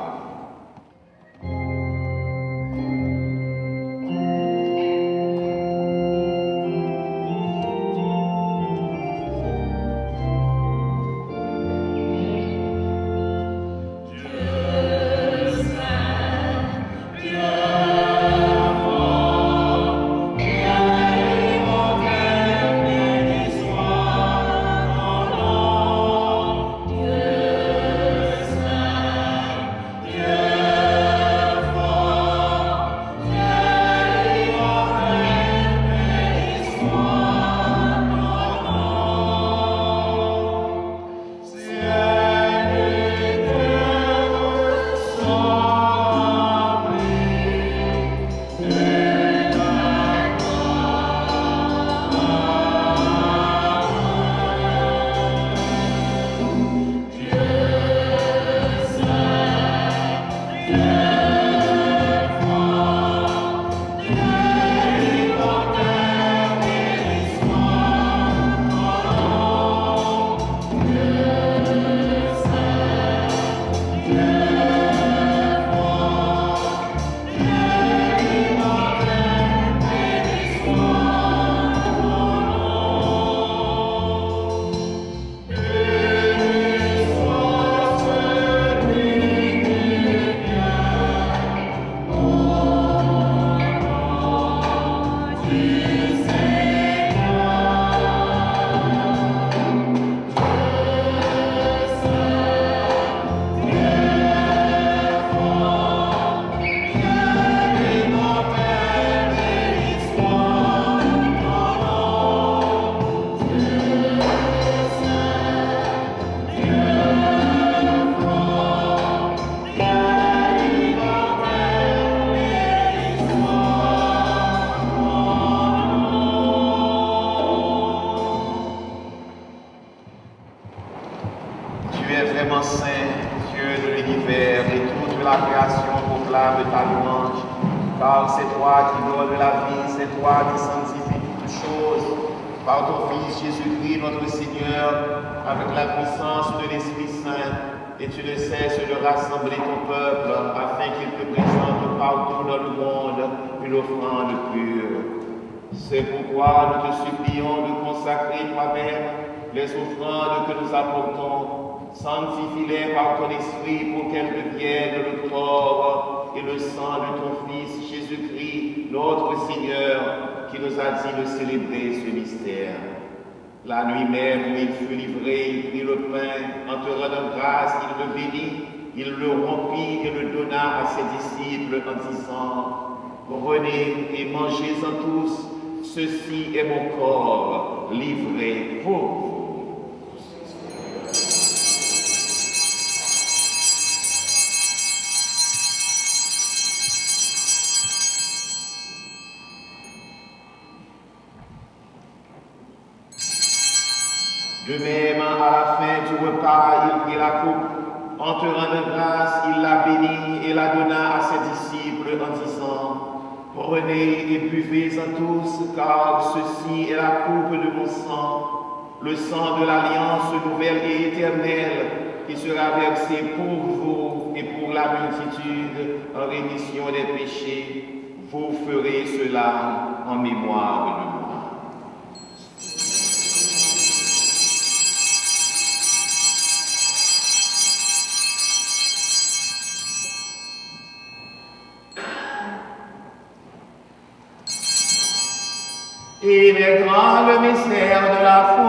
Et tu ne cesses de rassembler ton peuple afin qu'il te présente partout dans le monde une offrande pure. C'est pourquoi nous te supplions de consacrer toi-même les offrandes que nous apportons. Sanctifie-les par ton esprit pour qu'elles deviennent le corps et le sang de ton Fils Jésus-Christ, notre Seigneur, qui nous a dit de célébrer ce mystère. La nuit même où il fut livré, il prit le pain, en te rendant grâce, il le bénit, il le rompit et le donna à ses disciples en disant, « Prenez et mangez-en tous, ceci est mon corps livré pour vous. » De même, à la fin du repas, il prit la coupe. En te rendant grâce, il la bénit et la donna à ses disciples en disant, « prenez et buvez-en tous, car ceci est la coupe de mon sang, le sang de l'alliance nouvelle et éternelle, qui sera versé pour vous et pour la multitude en rémission des péchés. Vous ferez cela en mémoire de moi. Et maintenant le mystère de la foi.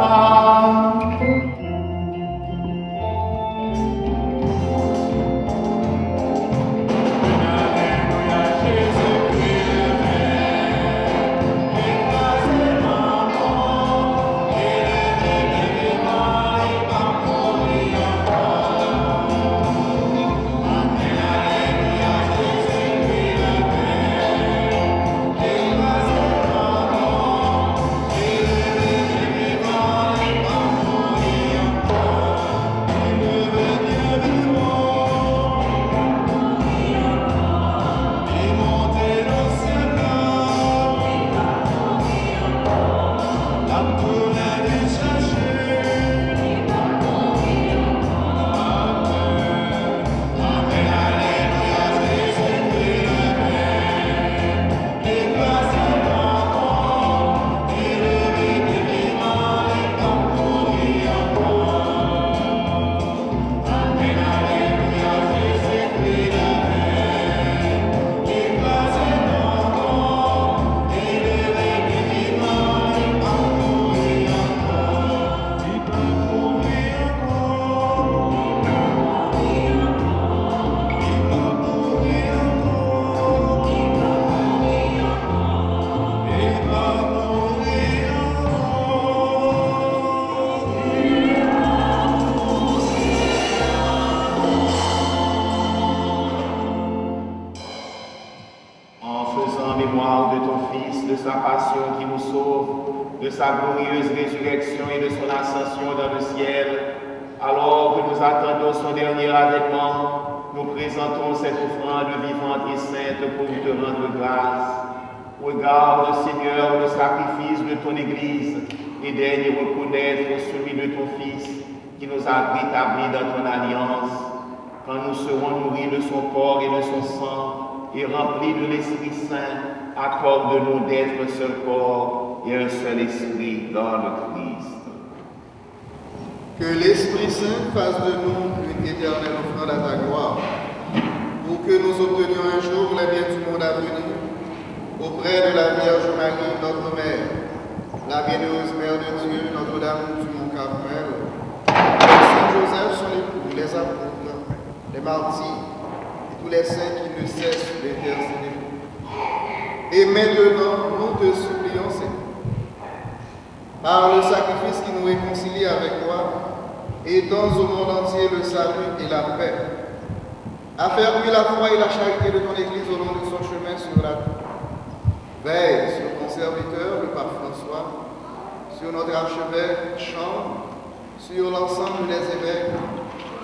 Sa glorieuse résurrection et de son ascension dans le ciel, alors que nous attendons son dernier avènement, nous présentons cette offrande vivante et sainte pour te rendre grâce. Regarde, Seigneur, le sacrifice de ton Église et daigne reconnaître celui de ton Fils qui nous a rétablis dans ton alliance. Quand nous serons nourris de son corps et de son sang et remplis de l'Esprit Saint, accorde-nous d'être un seul corps et un seul esprit dans le Christ. Que l'Esprit Saint fasse de nous une éternelle offrande à ta gloire, pour que nous obtenions un jour les biens du monde à venir, auprès de la Vierge Marie, notre Mère, la bienheureuse Mère de Dieu, Notre-Dame du Mont-Carmel, Saint Joseph, son époux, les apôtres, les martyrs, et tous les saints qui ne cessent d'intercéder. Et maintenant, nous te supplions, Seigneur, par le sacrifice qui nous réconcilie avec toi, étends au monde entier le salut et la paix. Affermis la foi et la charité de ton Église au long de son chemin sur la terre. Veille sur ton serviteur, le pape François, sur notre archevêque Chambre, sur l'ensemble des évêques,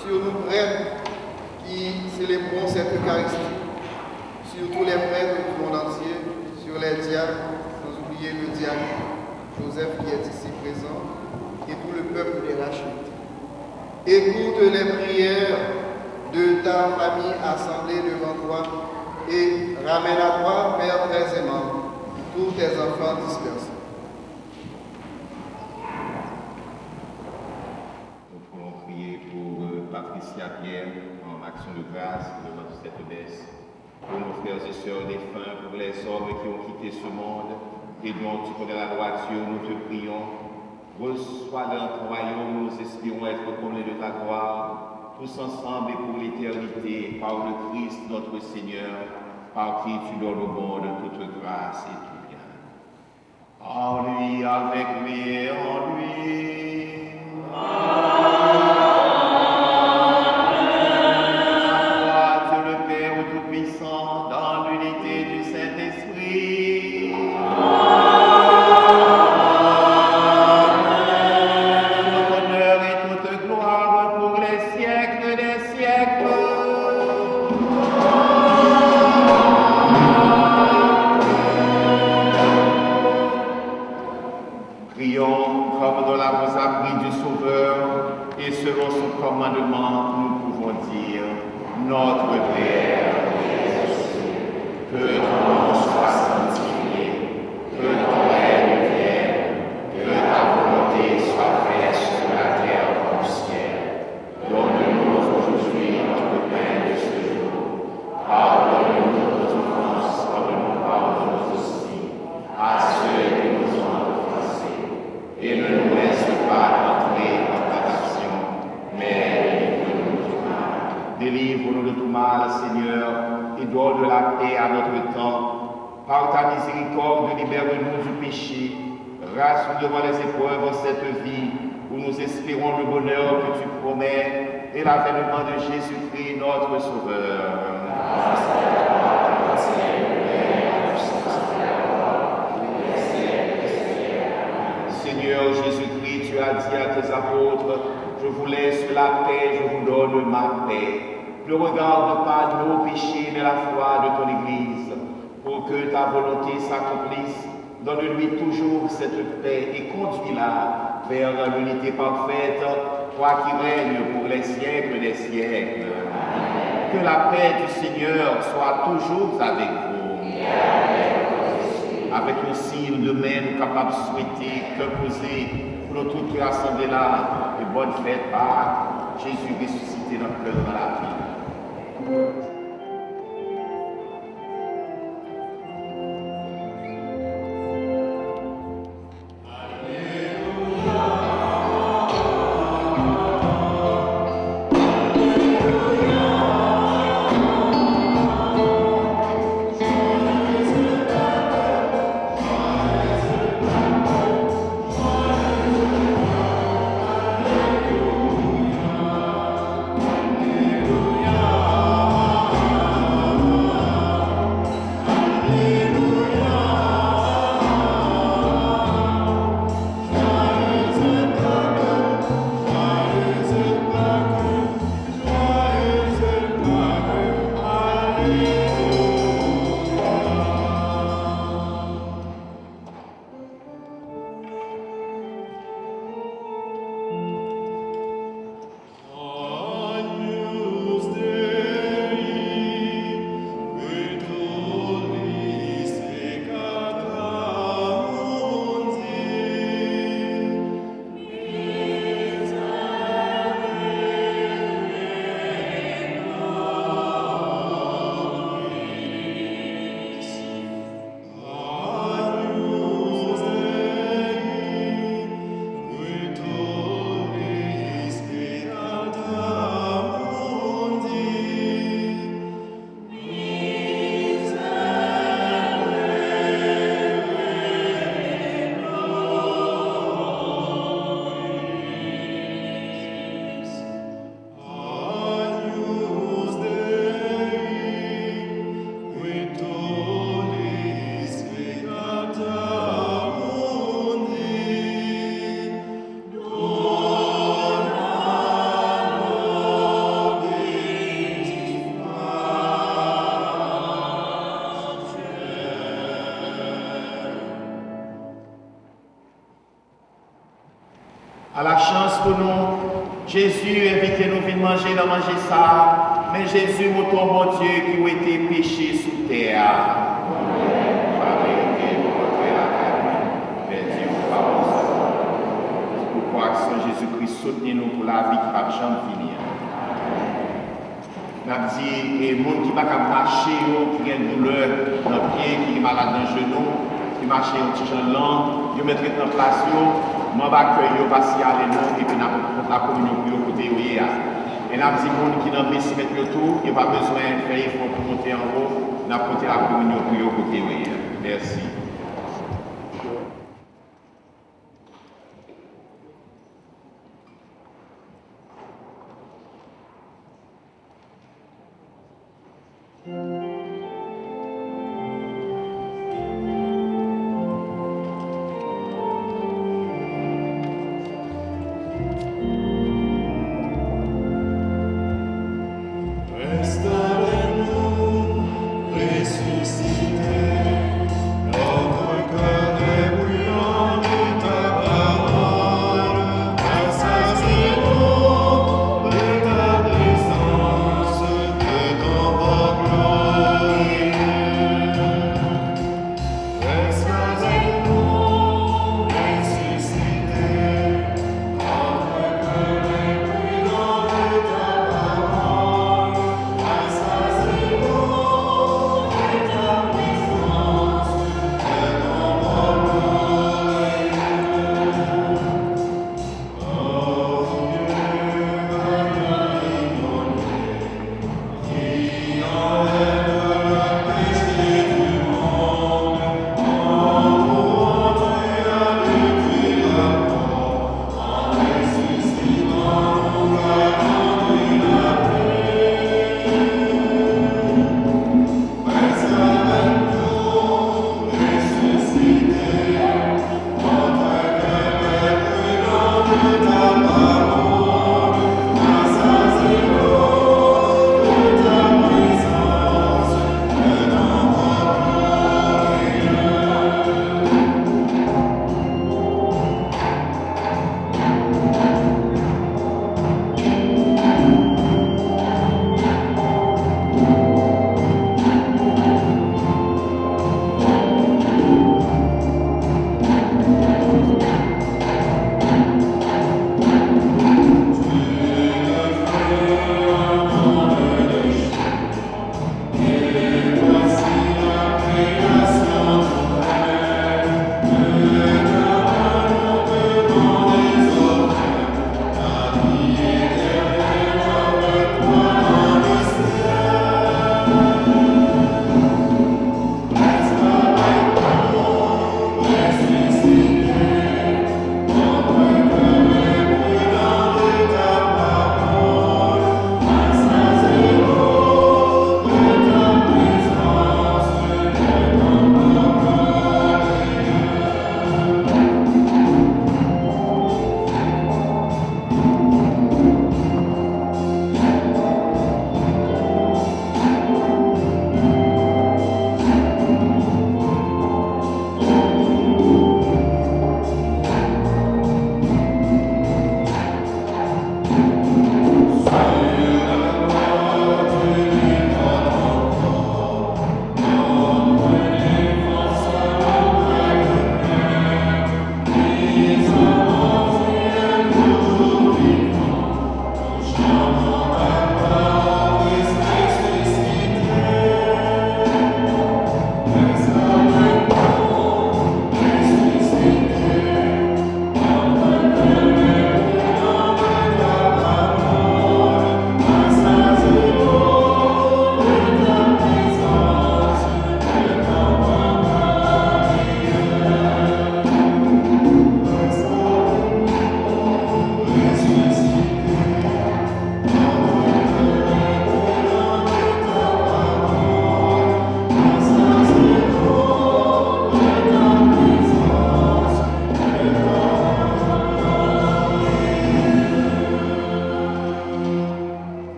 sur nous prêtres qui célébrons cette Eucharistie, sur tous les prêtres du monde entier, sur les diacres, sans oublier le diacre Joseph qui est ici présent, et tout le peuple des rachetés. Écoute les prières de ta famille assemblée devant toi et ramène à toi, Père très aimant, tous tes enfants dispersés. Nous pouvons prier pour Patricia Pierre en action de grâce devant cette messe, pour nos frères et sœurs défunts, pour les hommes qui ont quitté ce monde et dont tu connais la droiture, nous te prions. Reçois dans ton royaume, nous espérons être comblés de ta gloire, tous ensemble et pour l'éternité, par le Christ notre Seigneur, par qui tu donnes au monde toute grâce et tout bien. En lui, avec lui et en lui. Gloire Dieu le Père Tout-Puissant, dans l'unité du Saint-Esprit. Amen. dont la vous appris du Sauveur, et selon son commandement, nous pouvons dire, notre Père, que ton nom soit sanctifié, que ton règne vienne, que ta volonté soit faite sur la terre comme au ciel. Donne-nous aujourd'hui notre pain de ce jour. Pardonne-nous nos offenses, comme nous pardonnons aussi à ceux qui nous ont offensés. Et ne nous laisse pas entrer en tentation, mais délivre-nous du mal. Délivre-nous de tout mal, Seigneur, et donne la paix à notre temps. Par ta miséricorde, libère-nous du péché. Rassure devant les épreuves de cette vie, où nous espérons le bonheur que tu promets et l'avènement de Jésus-Christ, notre Sauveur. Seigneur Jésus-Christ, tu as dit à tes apôtres, je vous laisse la paix, je vous donne ma paix. Ne regarde pas nos péchés, mais la foi de ton Église, pour que ta volonté s'accomplisse. Donne-lui toujours cette paix et conduis-la vers l'unité parfaite, toi qui règnes pour les siècles des siècles. Que la paix du Seigneur soit toujours avec vous. Avec aussi de même capable de souhaiter que poser pour toute l'assemblée là et bonne fête par Jésus ressuscité dans le cœur de la vie. À la chance pour nous, Jésus invite nous à manger ça, mais Jésus, mon bon Dieu, qui a été péché sous terre. Pourquoi Jésus-Christ soutenez-nous pour la vie qui va jamais finir. Nous avons dit, les gens qui ne peuvent pas marcher, qui ont une douleur dans le pied, qui sont malades dans le genou, qui marchent un petit peu lent, ils mettent en place, je vais accueillir, passer à l'énorme, et puis nous avons la communion pour eux côté où il y a. Et nous avons dit, les gens qui ont baissé mettre le tour, il n'y a pas besoin de faire effort pour monter en haut, nous avons la communion pour eux côté où il y a. Merci. Ressuscité,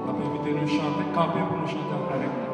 On va inviter nous chanter, camper pour nous chanter avec nous.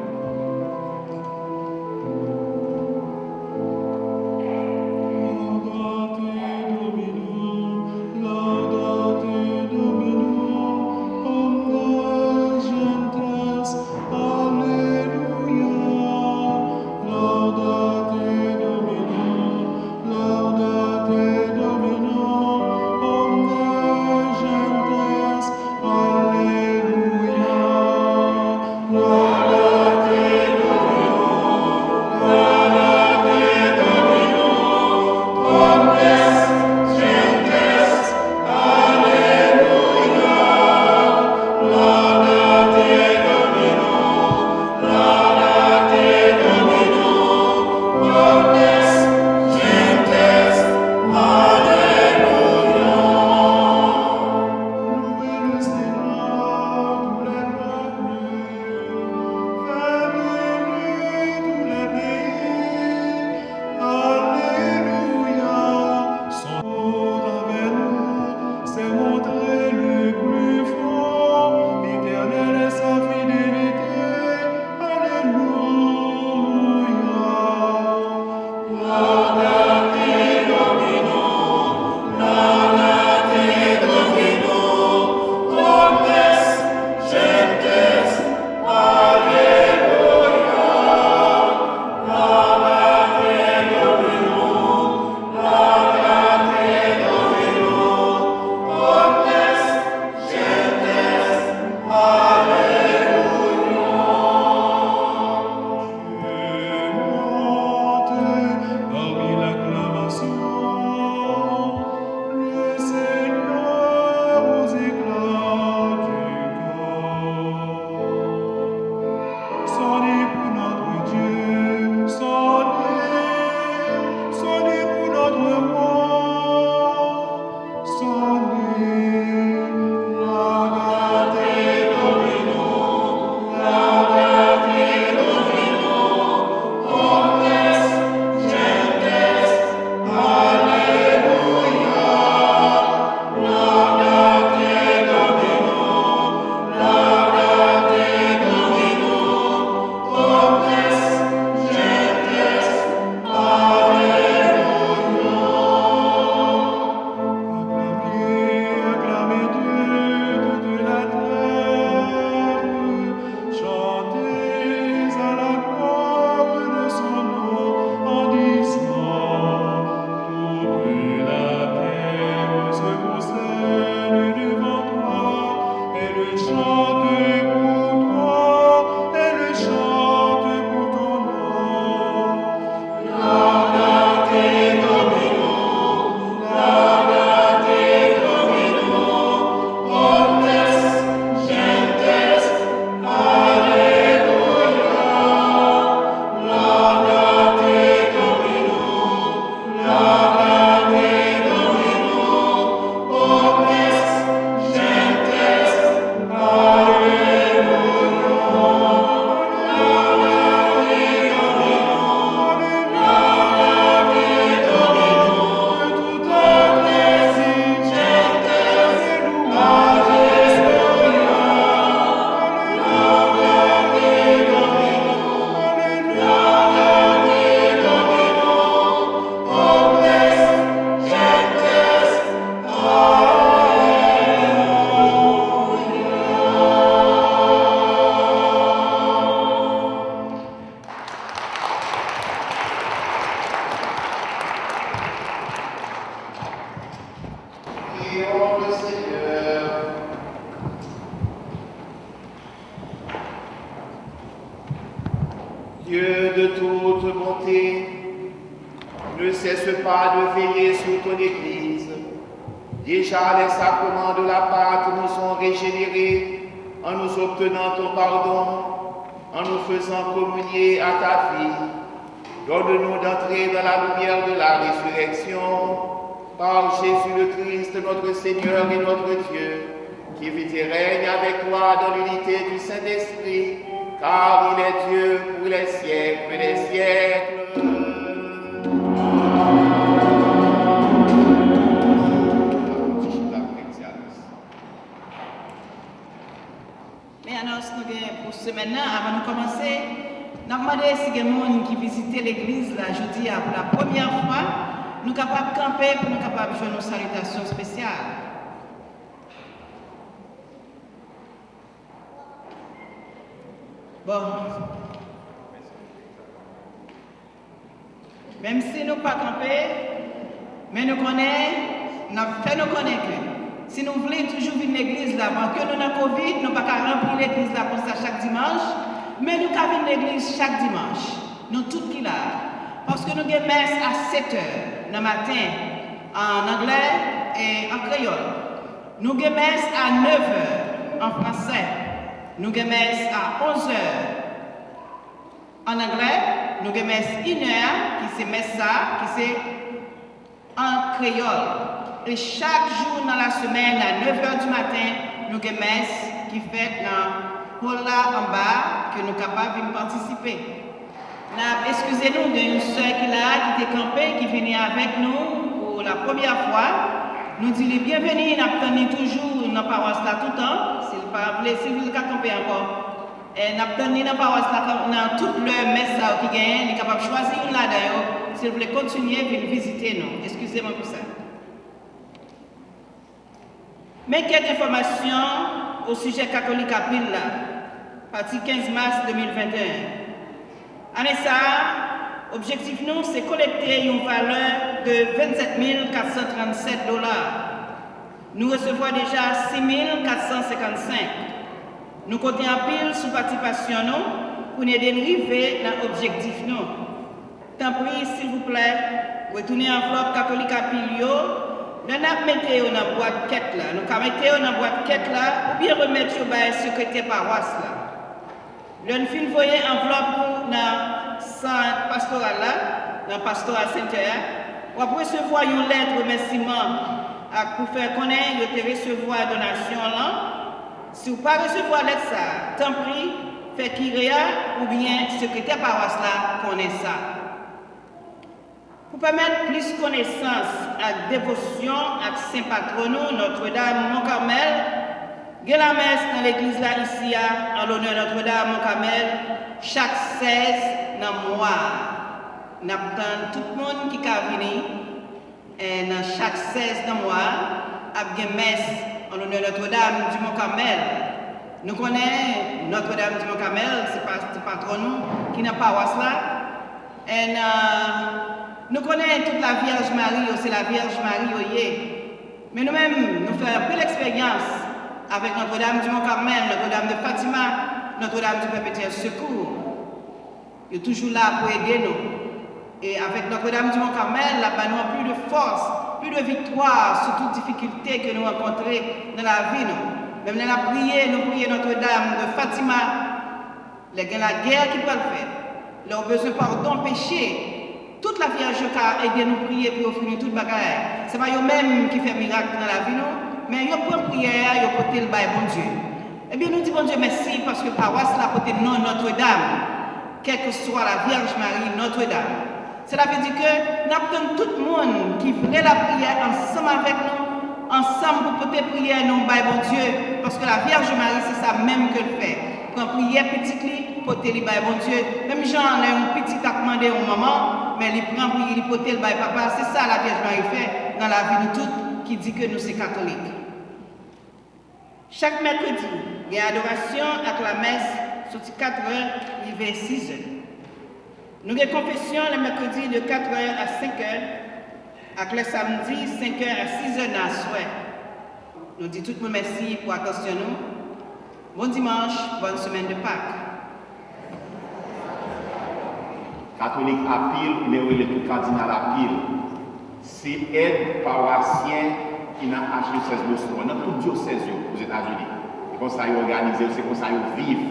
Dieu de toute bonté, ne cesse pas de veiller sur ton Église. Déjà les sacrements de la Pâque nous sont régénérés en nous obtenant ton pardon, en nous faisant communier à ta vie. Donne-nous d'entrer dans la lumière de la résurrection par Jésus le Christ, notre Seigneur et notre Dieu, qui vit et règne avec toi dans l'unité du Saint-Esprit, car il est Dieu pour les siècles des siècles. Mais annonce nous pour ce maintenant, avant de commencer, nous avons demandé si il y a des gens qui visitent l'église là, jeudi pour la première fois, nous sommes capables de camper pour nous capables de jouer nos salutations spéciales. Bon. Même si nous ne pas camper, mais nous connaissons, nous fait nous connaître que si nous voulons toujours venir à l'église là, parce que nous avons Covid, nous ne pouvons pas remplir l'église là pour ça chaque dimanche, mais nous pouvons venir à l'église chaque dimanche. Nous tous qui là. Parce que nous avons messe à 7 h le matin en anglais et en créole. Nous avons messe à 9 h en français. Nous avons messe à 11 h en anglais. Nous avons messe 1 h qui c'est messe ça, qui c'est en créole. Et chaque jour dans la semaine, à 9 h du matin, nous avons une messe qui fait dans le hall là en bas, que nous sommes capables de participer. Excusez-nous d'une soeur qui est là, qui était campée, qui venait avec nous pour la première fois. Nous disons les bienvenus, nous attendons toujours dans la paroisse là tout le temps. Si vous voulez camper encore, nous attendons dans la paroisse là, dans toute le messe qui gagne, nous sommes capables de choisir une là-dedans. Si vous voulez continuer, venez visiter nous. Excusez-moi pour ça. Mais quelques informations au sujet catholique à Pile là, partie 15 mars 2021. Année ça, objectif nous, c'est collecter une valeur de 27 437 $. Nous recevons déjà 6 455. Nous comptons en pile sous participation nous pour nous dériver dans l'objectif nous. Tant pis, s'il vous plaît, retournez enveloppe catholique à pile. Nous mettez dans la boîte quête là. Nous mettez dans la boîte quête là ou bien remettre au secrétaire paroisse là. Le film voyait enveloppe dans centre pastoral là, dans pastoral Saint-Pierre. Ou après recevoir une lettre de remerciement pour faire connaître de recevoir donation là. Si vous ne pas recevoir lettre ça, tant pis, fait Kyria ou bien secrétaire paroisse là connaît ça. Pour permettre plus de connaissance et dévotion à Saint Patronou, Notre-Dame Mont-Carmel, il y a la messe dans l'église là ici en l'honneur de Notre-Dame Mont-Carmel chaque 16 dans le mois. Nous avons tout le monde qui a venu et dans chaque 16 dans le mois, il y a une messe en l'honneur de Notre-Dame du Mont-Carmel. Nous connaissons Notre-Dame du Mont-Carmel, c'est Patronou qui n'a pas paroisse là. Et nous connaissons toute la Vierge Marie, c'est la Vierge Marie. Mais nous-mêmes, nous faisons un peu l'expérience avec Notre-Dame du Mont-Carmel, Notre-Dame de Fatima, Notre-Dame du Perpétuel Secours. Il est toujours là pour aider nous. Et avec Notre-Dame du Mont-Carmel, là-bas, nous avons plus de force, plus de victoire sur toutes difficultés que nous rencontrons dans la vie. Même dans la prière, nous prions Notre-Dame de Fatima, la guerre qui peut le faire, leur besoin de pardon, péché. Toute la Vierge a aidé nous prier pour offrir toute bagaille. Ce n'est pas eux-mêmes qui font miracle dans la vie, mais ils prennent prière, ils portent le bail, bon Dieu. Eh bien, nous disons bon Dieu merci parce que paroisse là porte le nom Notre-Dame, quelle que soit la Vierge Marie, Notre-Dame. Cela veut dire que nous apprenons tout le monde qui voulait la prière ensemble avec nous, ensemble pour porter prière, non, bail, bon Dieu, parce que la Vierge Marie, c'est ça même que le fait. Quand prière petite lit, porter le bail, bon Dieu. Même Jean a un petit à demander au maman, mais il prend prier, il porter le bail, papa. C'est ça la Vierge Marie fait dans la vie de toutes qui dit que nous sommes catholiques. Chaque mercredi, il y a adoration avec la messe sur 4 h, il va 6 h. Nous avons confession le mercredi de 4 h à 5 h, avec le samedi 5 h à 6 h dans la soirée. Nous disons tout le monde merci pour attention nous. Bon dimanche, bonne semaine de Pâques. Catholique à pile, mais oui, le cardinal à pile. C'est aide paroissien qui n'a archidiocèse de Boston, dans tout diocèse aux États-Unis. C'est comme ça qu'ils organisent, c'est comme ça qu'ils vivent.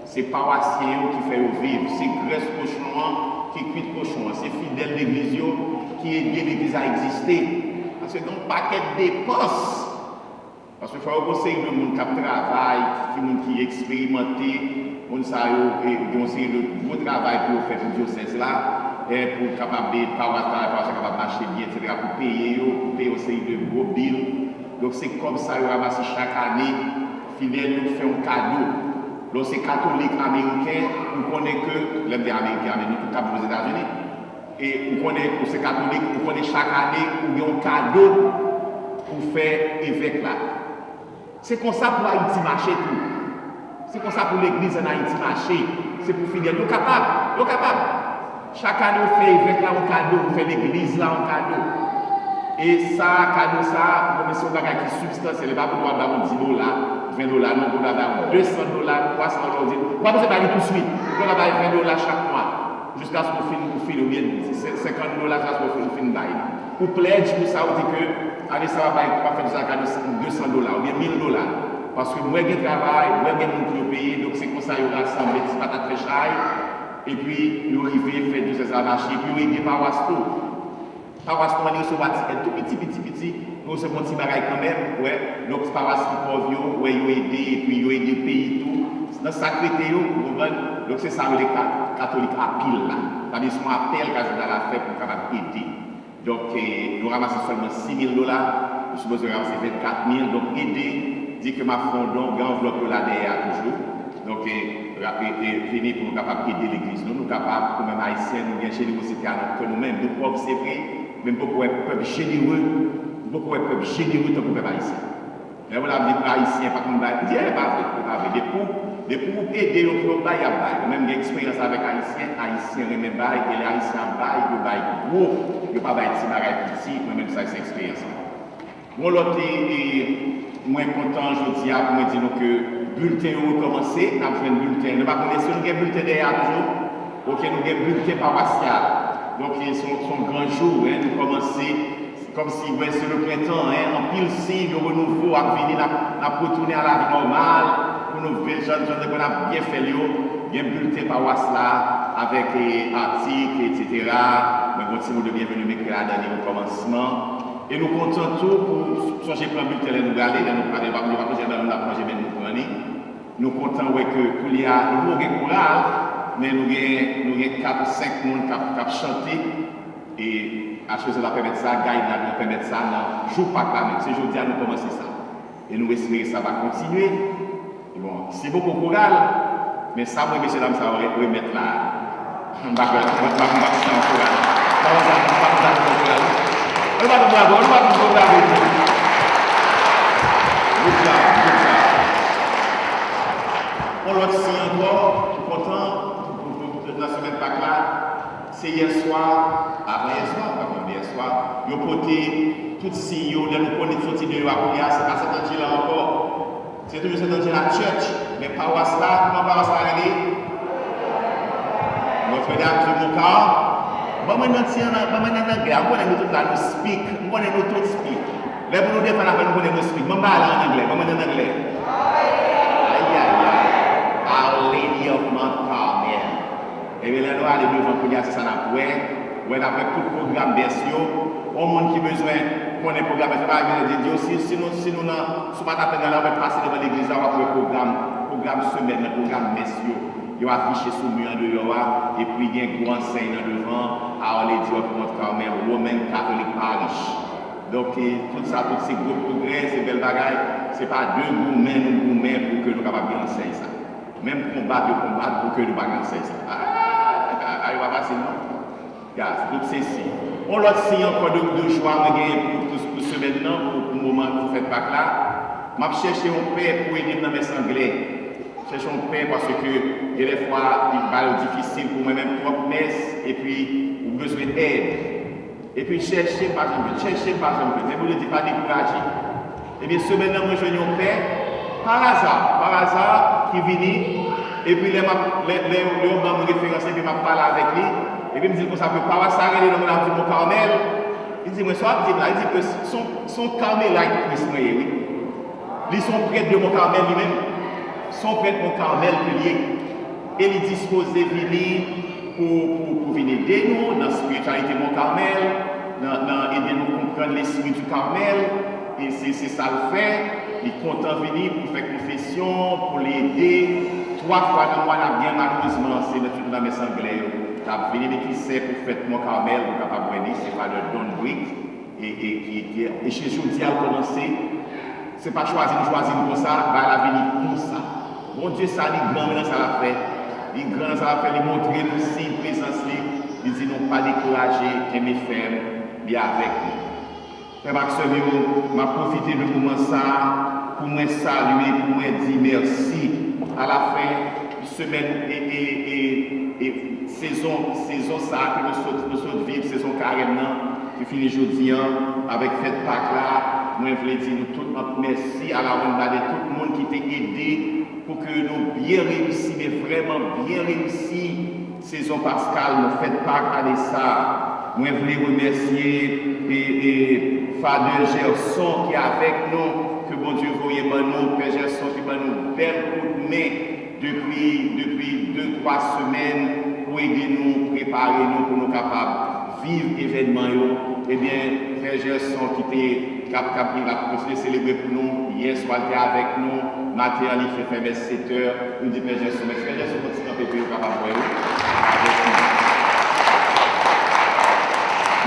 C'est paroissien qui fait vivre, c'est graisse cochon qui cuit cochon, c'est fidèle l'église qui aide l'église à exister. Parce que donc, paquet de dépenses. Parce qu'il faut un conseil de monde qui travaille, qui est expérimenté, on a un gros travail pour faire le diocèse là, pour capable de capable marcher bien, etc., pour payer une série de gros billes. Donc c'est comme ça, on ramasse chaque année, fidèles nous fait un cadeau. Lorsque catholique américain, on connaît que, l'homme des Américains, mais nous tous aux États-Unis, et on connaît que c'est catholique, on connaît chaque année, on a un cadeau pour faire évêque là. C'est comme ça pour Haïti marcher tout. C'est comme ça pour l'église en Haïti marcher. C'est pour fidèles. Nous capables. Chaque année, on fait évêque là un cadeau, on fait l'église là un cadeau. Et ça, cadeau ça, comme si on a qui substantiel, pas pour avoir $10, $20, non, pour avoir $200, $300, $300. Pas besoin de tout de suite. On va avoir $20 chaque mois. Jusqu'à ce qu'on finisse, ou bien $50, ça se qu'on finisse bail. Pour pledge, pour ça, on dit que, allez, ça va faire ça cadeau $200, ou bien $1000. Parce que moi, j'ai travail, moi, j'ai mon qui payer, donc c'est comme ça, il y aura rassemblé, c'est pas très cher. Et puis, nous arrivons, faire tout ça marcher, puis nous arrivons par Wasto. Paroisse qu'on est sur Vatican, tout petit, nous recevons un petit bagage quand même, ouais. Donc, paroisse qui pauvre, ouais, ils aidé, et puis ils aidé le pays, tout. Dans sacré, donc c'est ça, les catholiques à pile là. C'est-à-dire, ils sont appel qu'à la fête pour capable aider. Donc, nous ramassons seulement $6,000, nous supposons ramasser $24,000, donc aider, dit que ma fondon, enveloppe là derrière toujours. Donc, venir pour nous capables d'aider l'église. Nous capables, comme même haïtiens, nous bien générosité que nous-mêmes, nous pauvres, c'est vrai. Même beaucoup de peuple généreux, tant que le peuple haïtien. Mais voilà, les haïtiens, pas comme ça, c'est pas vrai. Des pour aider le peuple, il y a même des expériences avec haïtiens, et les haïtiens, ils baillent gros, ils ne pas baillent petit, mais même ça, c'est expérience. Moi, l'autre, moins content, je dis à moi, dire que le bulletin a commencé, nous avons fait un bulletin. Nous ne connaissons pas si nous avons un bulletin derrière toujours, ok, nous avons un bulletin paroissial. Donc, son grand jour, hein, nous commençons comme si c'est le printemps, hein, en pile signe, le renouveau à venir, à retourner à la vie normale, pour nous faire jeunes qu'on a bien fait, il y a un bulletin paroisse là, avec articles, etc. Mais bon, si vous de bienvenue, mais que là, au commencement. Et nous comptons tout pour changer pour un bulletin, nous regarder, nous parler, nous va manger dans la projet, nous prendre. Nous comptons que il y a un chorale. Mais nous avons 4 ou 5 personnes qui chantent et à chose de la permettre ça, Gaïna nous permettre ça, dans jour par là, c'est aujourd'hui à nous commencer ça. Et nous espérons que ça va continuer. Et bon, c'est beaucoup de choral, mais ça, moi, messieurs, dames, ça va remettre là. On va faire ça en choral. On va on l'a dit encore, je suis content. La semaine pas là, c'est hier soir, avant hier soir, pas comme hier soir, ils ont porté tout signe, de nous connaître sorti de l'Ouakoya, c'est pas cet endroit là encore. C'est toujours cet endroit la church, mais paroisse là, comment paroisse là elle est? Notre-Dame du Moukar. Bon, maintenant, si on a en anglais, on connaît nous tous là, nous speak, on connaît nous tous speak. Là, pour nous défendre, on connaît nous speak. Maman parle en anglais, maman en anglais. Our Lady of Mount Carmel. Et bien, là, nous allons devant pour dire ça n'a pas. Ouais, avec tout le programme d'Essio, au monde qui a besoin qu'on ait programme, c'est pas bien de dire si nous sommes pas tapés dans la rue, passer devant l'église, on va faire programme semaine, programme messieurs. Ils ont affiché sous le mur de Yoa, et puis il y a un grand enseigne devant Our Lady of Mount Carmel, Roman Catholic Parish. Donc, tout ça, tous ces gros progrès, ces belles bagailles, ce n'est pas deux gourmets pour que nous capables bien enseigner ça. Même combattre pour que nous ne enseigner ça. Il va passer, non? C'est tout ceci. On l'a signe encore de joie pour ce maintenant, pour le moment que vous faites pas là. Je cherche un père pour aider dans mes anglais. Je cherche un père parce que des fois, il va être difficile pour moi-même propre messe et puis j'ai besoin d'aide. Et puis chercher par exemple, mais vous ne dites pas décourager. Et bien ce maintenant, moi je viens un père par hasard, qui vient et puis les gens me référence et puis je parle avec lui. Et puis il me dit que ça peut pas s'arrêter dans mon Carmel. Il dit, moi, soit il dit que son Carmelite Christ, oui. Ils sont prêtres de mon Carmel lui-même. Sont prêtres de mon Carmel lié. Et ils disposent de venir pour venir aider nous dans la spiritualité de mon Carmel, dans aider nous à comprendre l'esprit du Carmel. Et c'est ça le fait. Il est content de venir pour faire confession, pour l'aider. 3 fois dans le mois, bien malheureusement, c'est dans mes anglais. Tu as venu qui sait pour faire mon Carmel, pour capable de c'est pas le Don Brick. Et chez Jodi a commencé. c'est pas choisir comme ça, bah la vie comme ça. Bon Dieu, ça, il grand dans ça l'a fait. Il grand dans ça l'a fait, il montre nous si présence, il dit non pas décourager, aimer faire, bien avec nous. Frère Maxime, m'a profité de comment ça, pour me saluer, pour me dire merci à la fin de semaine et saison ça que nous sommes vivre, saison carême qui finit aujourd'hui avec fête Pâques là. Moi, je voulais dire nous tous merci à la ronde de tout le monde qui t'a aidé pour que nous bien réussi, mais vraiment bien réussi saison pascale, nous fête Pâques à ça. Moi, je voulais remercier Fadeur Gerson qui est avec nous, que bon Dieu voyait nous, Père Gerson qui va nous belle coup de main depuis 2-3 semaines pour aider nous, préparer nous pour nous capables de vivre l'événement. Eh bien, Père Gerson qui était capable de célébrer pour nous, hier soir il était avec nous, matin il fait vers 7 heures, nous dit Père Gerson, mais Père Gerson continue à faire capable de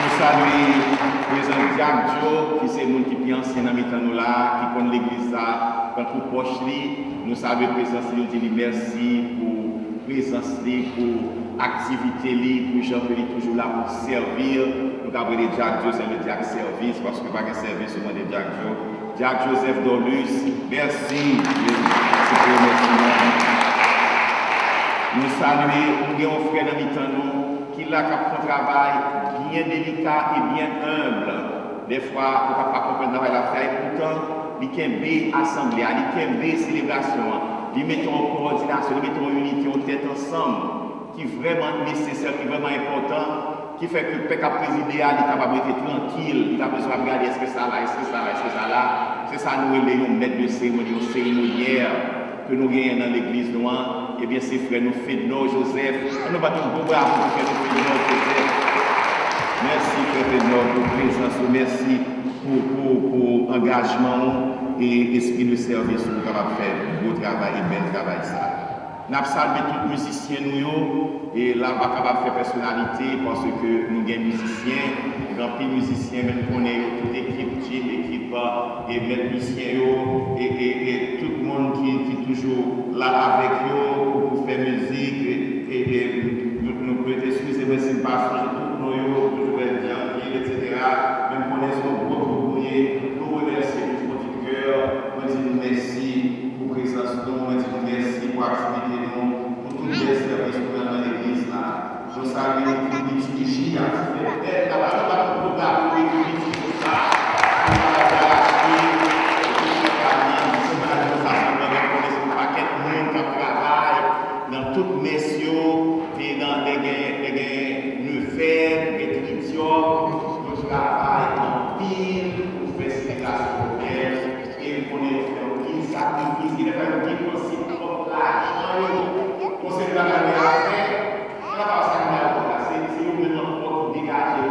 nous saluons le président Diagjo, qui c'est le monde qui est ancien dans nous là, qui connaît l'église là, quand pour proche nous saluons le président, nous disons merci pour présence, pour activité, pour Jean-Philippe toujours là pour servir. Nous avons les Diagjo, c'est le Diag service, parce que pas de service seulement des Diagjo. Diag Joseph Dolus, merci. Nous saluons, nous avons un frère dans nous qui a un travail bien délicat et bien humble. Des fois, on ne peut pas comprendre le travail à faire. Pourtant, il y a une assemblée, il y a une célébration, il met en coordination, il met en unité, en tête ensemble, qui est vraiment nécessaire, qui est vraiment important, qui fait que le peuple présidé est capable d'être tranquille, il a besoin de regarder est-ce que ça là, est-ce que ça là, est-ce que ça là. C'est ça nous les maîtres de cérémonie, aux cérémonières que nous gagnons dans l'église noire. Eh bien, c'est frère, nous Fédor Joseph. Nous battons beaucoup pour frère Fédor Joseph. Merci frère Fédor pour présence, merci pour engagement et esprit de service que nous avons fait, beau travail et bel travail ça. Nous avons salué tous les musiciens nous et là on va capable faire personnalité parce que nous avons musiciens, grand prix musiciens, même qu'on est toute l'équipe, l'équipe et même musiciens et tout le monde qui est toujours là avec eux pour faire musique et nous pouvons excusez-moi si nous passons tout nous toujours bien, etc. Même qu'on est sur beaucoup nous remercions du fond du cœur, nous disons merci pour présence nous disons merci pour activité nous, pour tous les services que nous avons dans l'église là. Je salue les petits dans toutes mes cieux et dans les faire, les tritiums, nous travaillons en pile pour faire spectacle et pour les sacrifices, il faut faire aussi pour l'argent, pour se faire la faire. C'est nous dégager,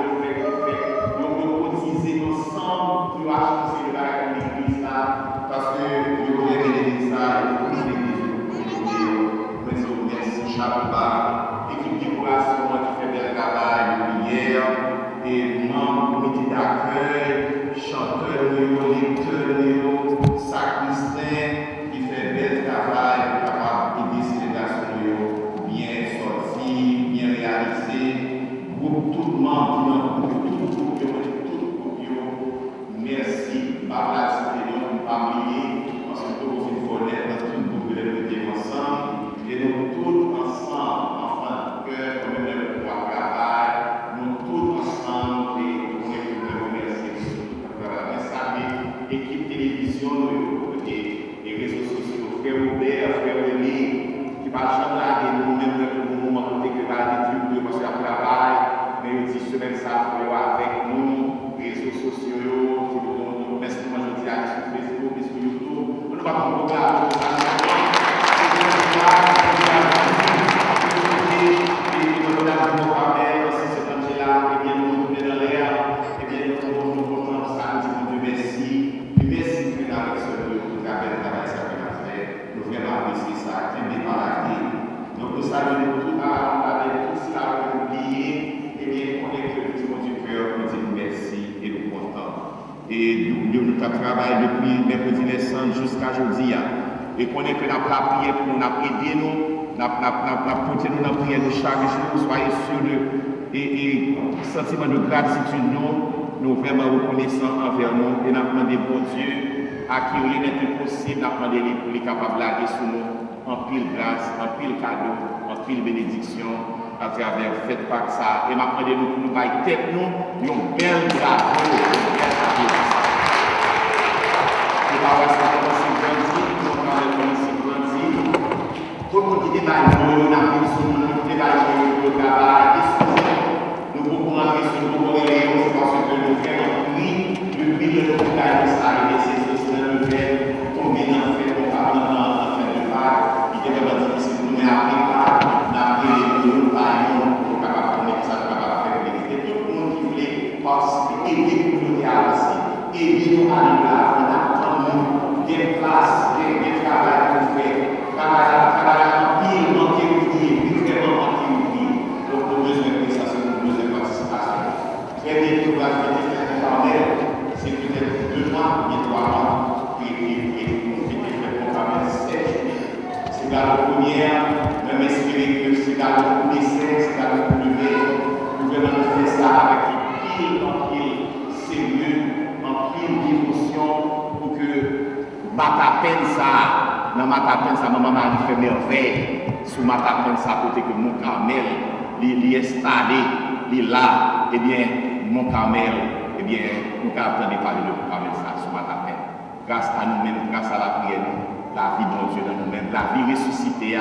nous cotiser ensemble pour acheter l'église là, parce que nous voulons l'église là, merci Chapeau, équipe de décoration qui fait bel travail de prière, et membres du comité d'accueil, chanteurs, lecteurs, sacristains qui fait bel travail pour capable aider ces délégations bien sorties, bien réalisées. Groupe tout le monde, tout le groupe, merci. Par la cité, nous parmi parce que nous avons une volée dans tout le groupe de l'équipe ensemble. Et nous tous ensemble, enfants de cœur, comme le pouvoir travail, nous tous ensemble, et nous voulons remercier l'équipe télévision, les réseaux sociaux, frère Robert, frère René, qui va jamais aller nous-mêmes dans le moment où nous avons des parce qu'il y a travail, mais aussi semaine ça, avec nous, les réseaux sociaux, qui nous merci pour nous dire sur Facebook et sur YouTube. Nous ne pouvons pas programmer. Et nous travaillons depuis mercredi les cendres jusqu'à aujourd'hui. Et qu'on est que nous avons prié pour nous, aider nous, nous avons porté nous dans la prière de chaque jour. Soyez sûrs et sentiment de gratitude, nous vraiment reconnaissants envers nous. Et nous avons demandé pour Dieu, à qui rien n'est impossible, nous avons demandé pour les capables de laguer sur nous, en pile grâce, en pile cadeau, en pile bénédiction, à travers fête par ça. Et nous avons demandé pour nous bailler tête, nous, une belle bravo, une belle bravo. Et par ça, nous avons grandi, nous avons grandi. Tout le monde qui débat, nous avons vu sur nous, débat, nous travail, nous pouvons rentrer sur nous, nous c'est parce que nous faisons depuis le travail de ça, et c'est aussi le fait, tomber dans le fait, on va en fait de part, il est vraiment difficile pour nous, mais après, nous sommes capables de faire ça, capables de faire vérité. Tout le monde qui voulait participer, aider pour nous à avancer, aider nous à aller là, on attend nous, des places, des travail pour faire, travail en pile, en théorie, vraiment en théorie. Donc, nous avons besoin de ça, c'est nous besoin de participation. Très bien, tout va être par c'est peut-être 2 mois, mais 3 mois, et nous faisons fait par 7 journées. C'est dans la première, même espérer que c'est dans le premier 5, c'est dans le premier, nous vraiment faire ça avec en pile sérieux, en pile dévotion, pour que Matapensa, dans Matapensa, maman m'a fait merveille, sous Matapensa, côté que mon Carmel, il est installé, il est là, eh bien, mon Carmel, eh bien, nous avons entendu parler de mon Carmel, ça, sous Matapen. Grâce à nous-mêmes, grâce à la prière, la vie de Dieu dans nous-mêmes, la vie ressuscitée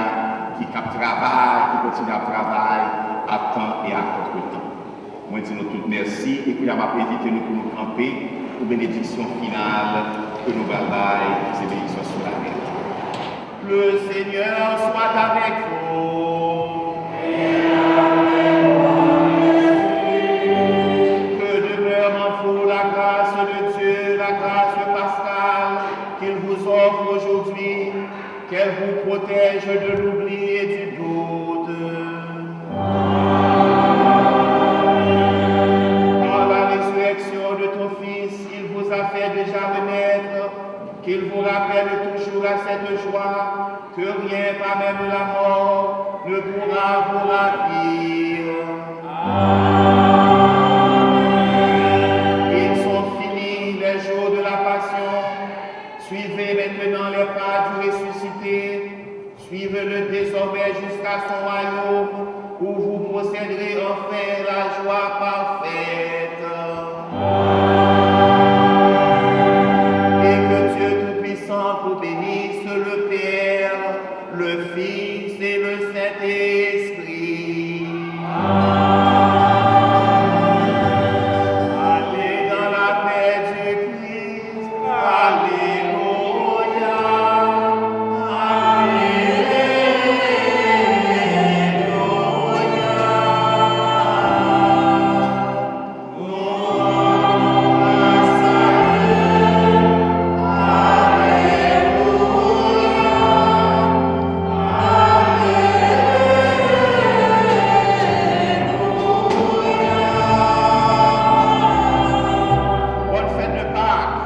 qui travaille, qui continue à travailler à temps et à contre-temps. Moi, je dis nous tous merci et puis, je vais inviter nous pour nous camper pour bénédiction finale que nous allons ces bénédictions sur la terre. Le Seigneur soit avec vous. Que demeure en vous la grâce de Dieu, la grâce pascale qu'il vous offre aujourd'hui, qu'elle vous protège de l'oubli et du doute. Par la résurrection de ton Fils, il vous a fait déjà renaître, qu'il vous rappelle toujours à cette joie, que rien, pas même la mort, ne pourra vous ravir. Ils sont finis les jours de la passion. Suivez maintenant les pas du ressuscité. Suivez-le désormais jusqu'à son royaume, où vous posséderez enfin la joie parfaite. Et que Dieu Tout-Puissant vous bénisse, le Père, le Fils et le Saint-Esprit. Allez dans la paix du Christ. Alléluia. Bonne fête de Pâques.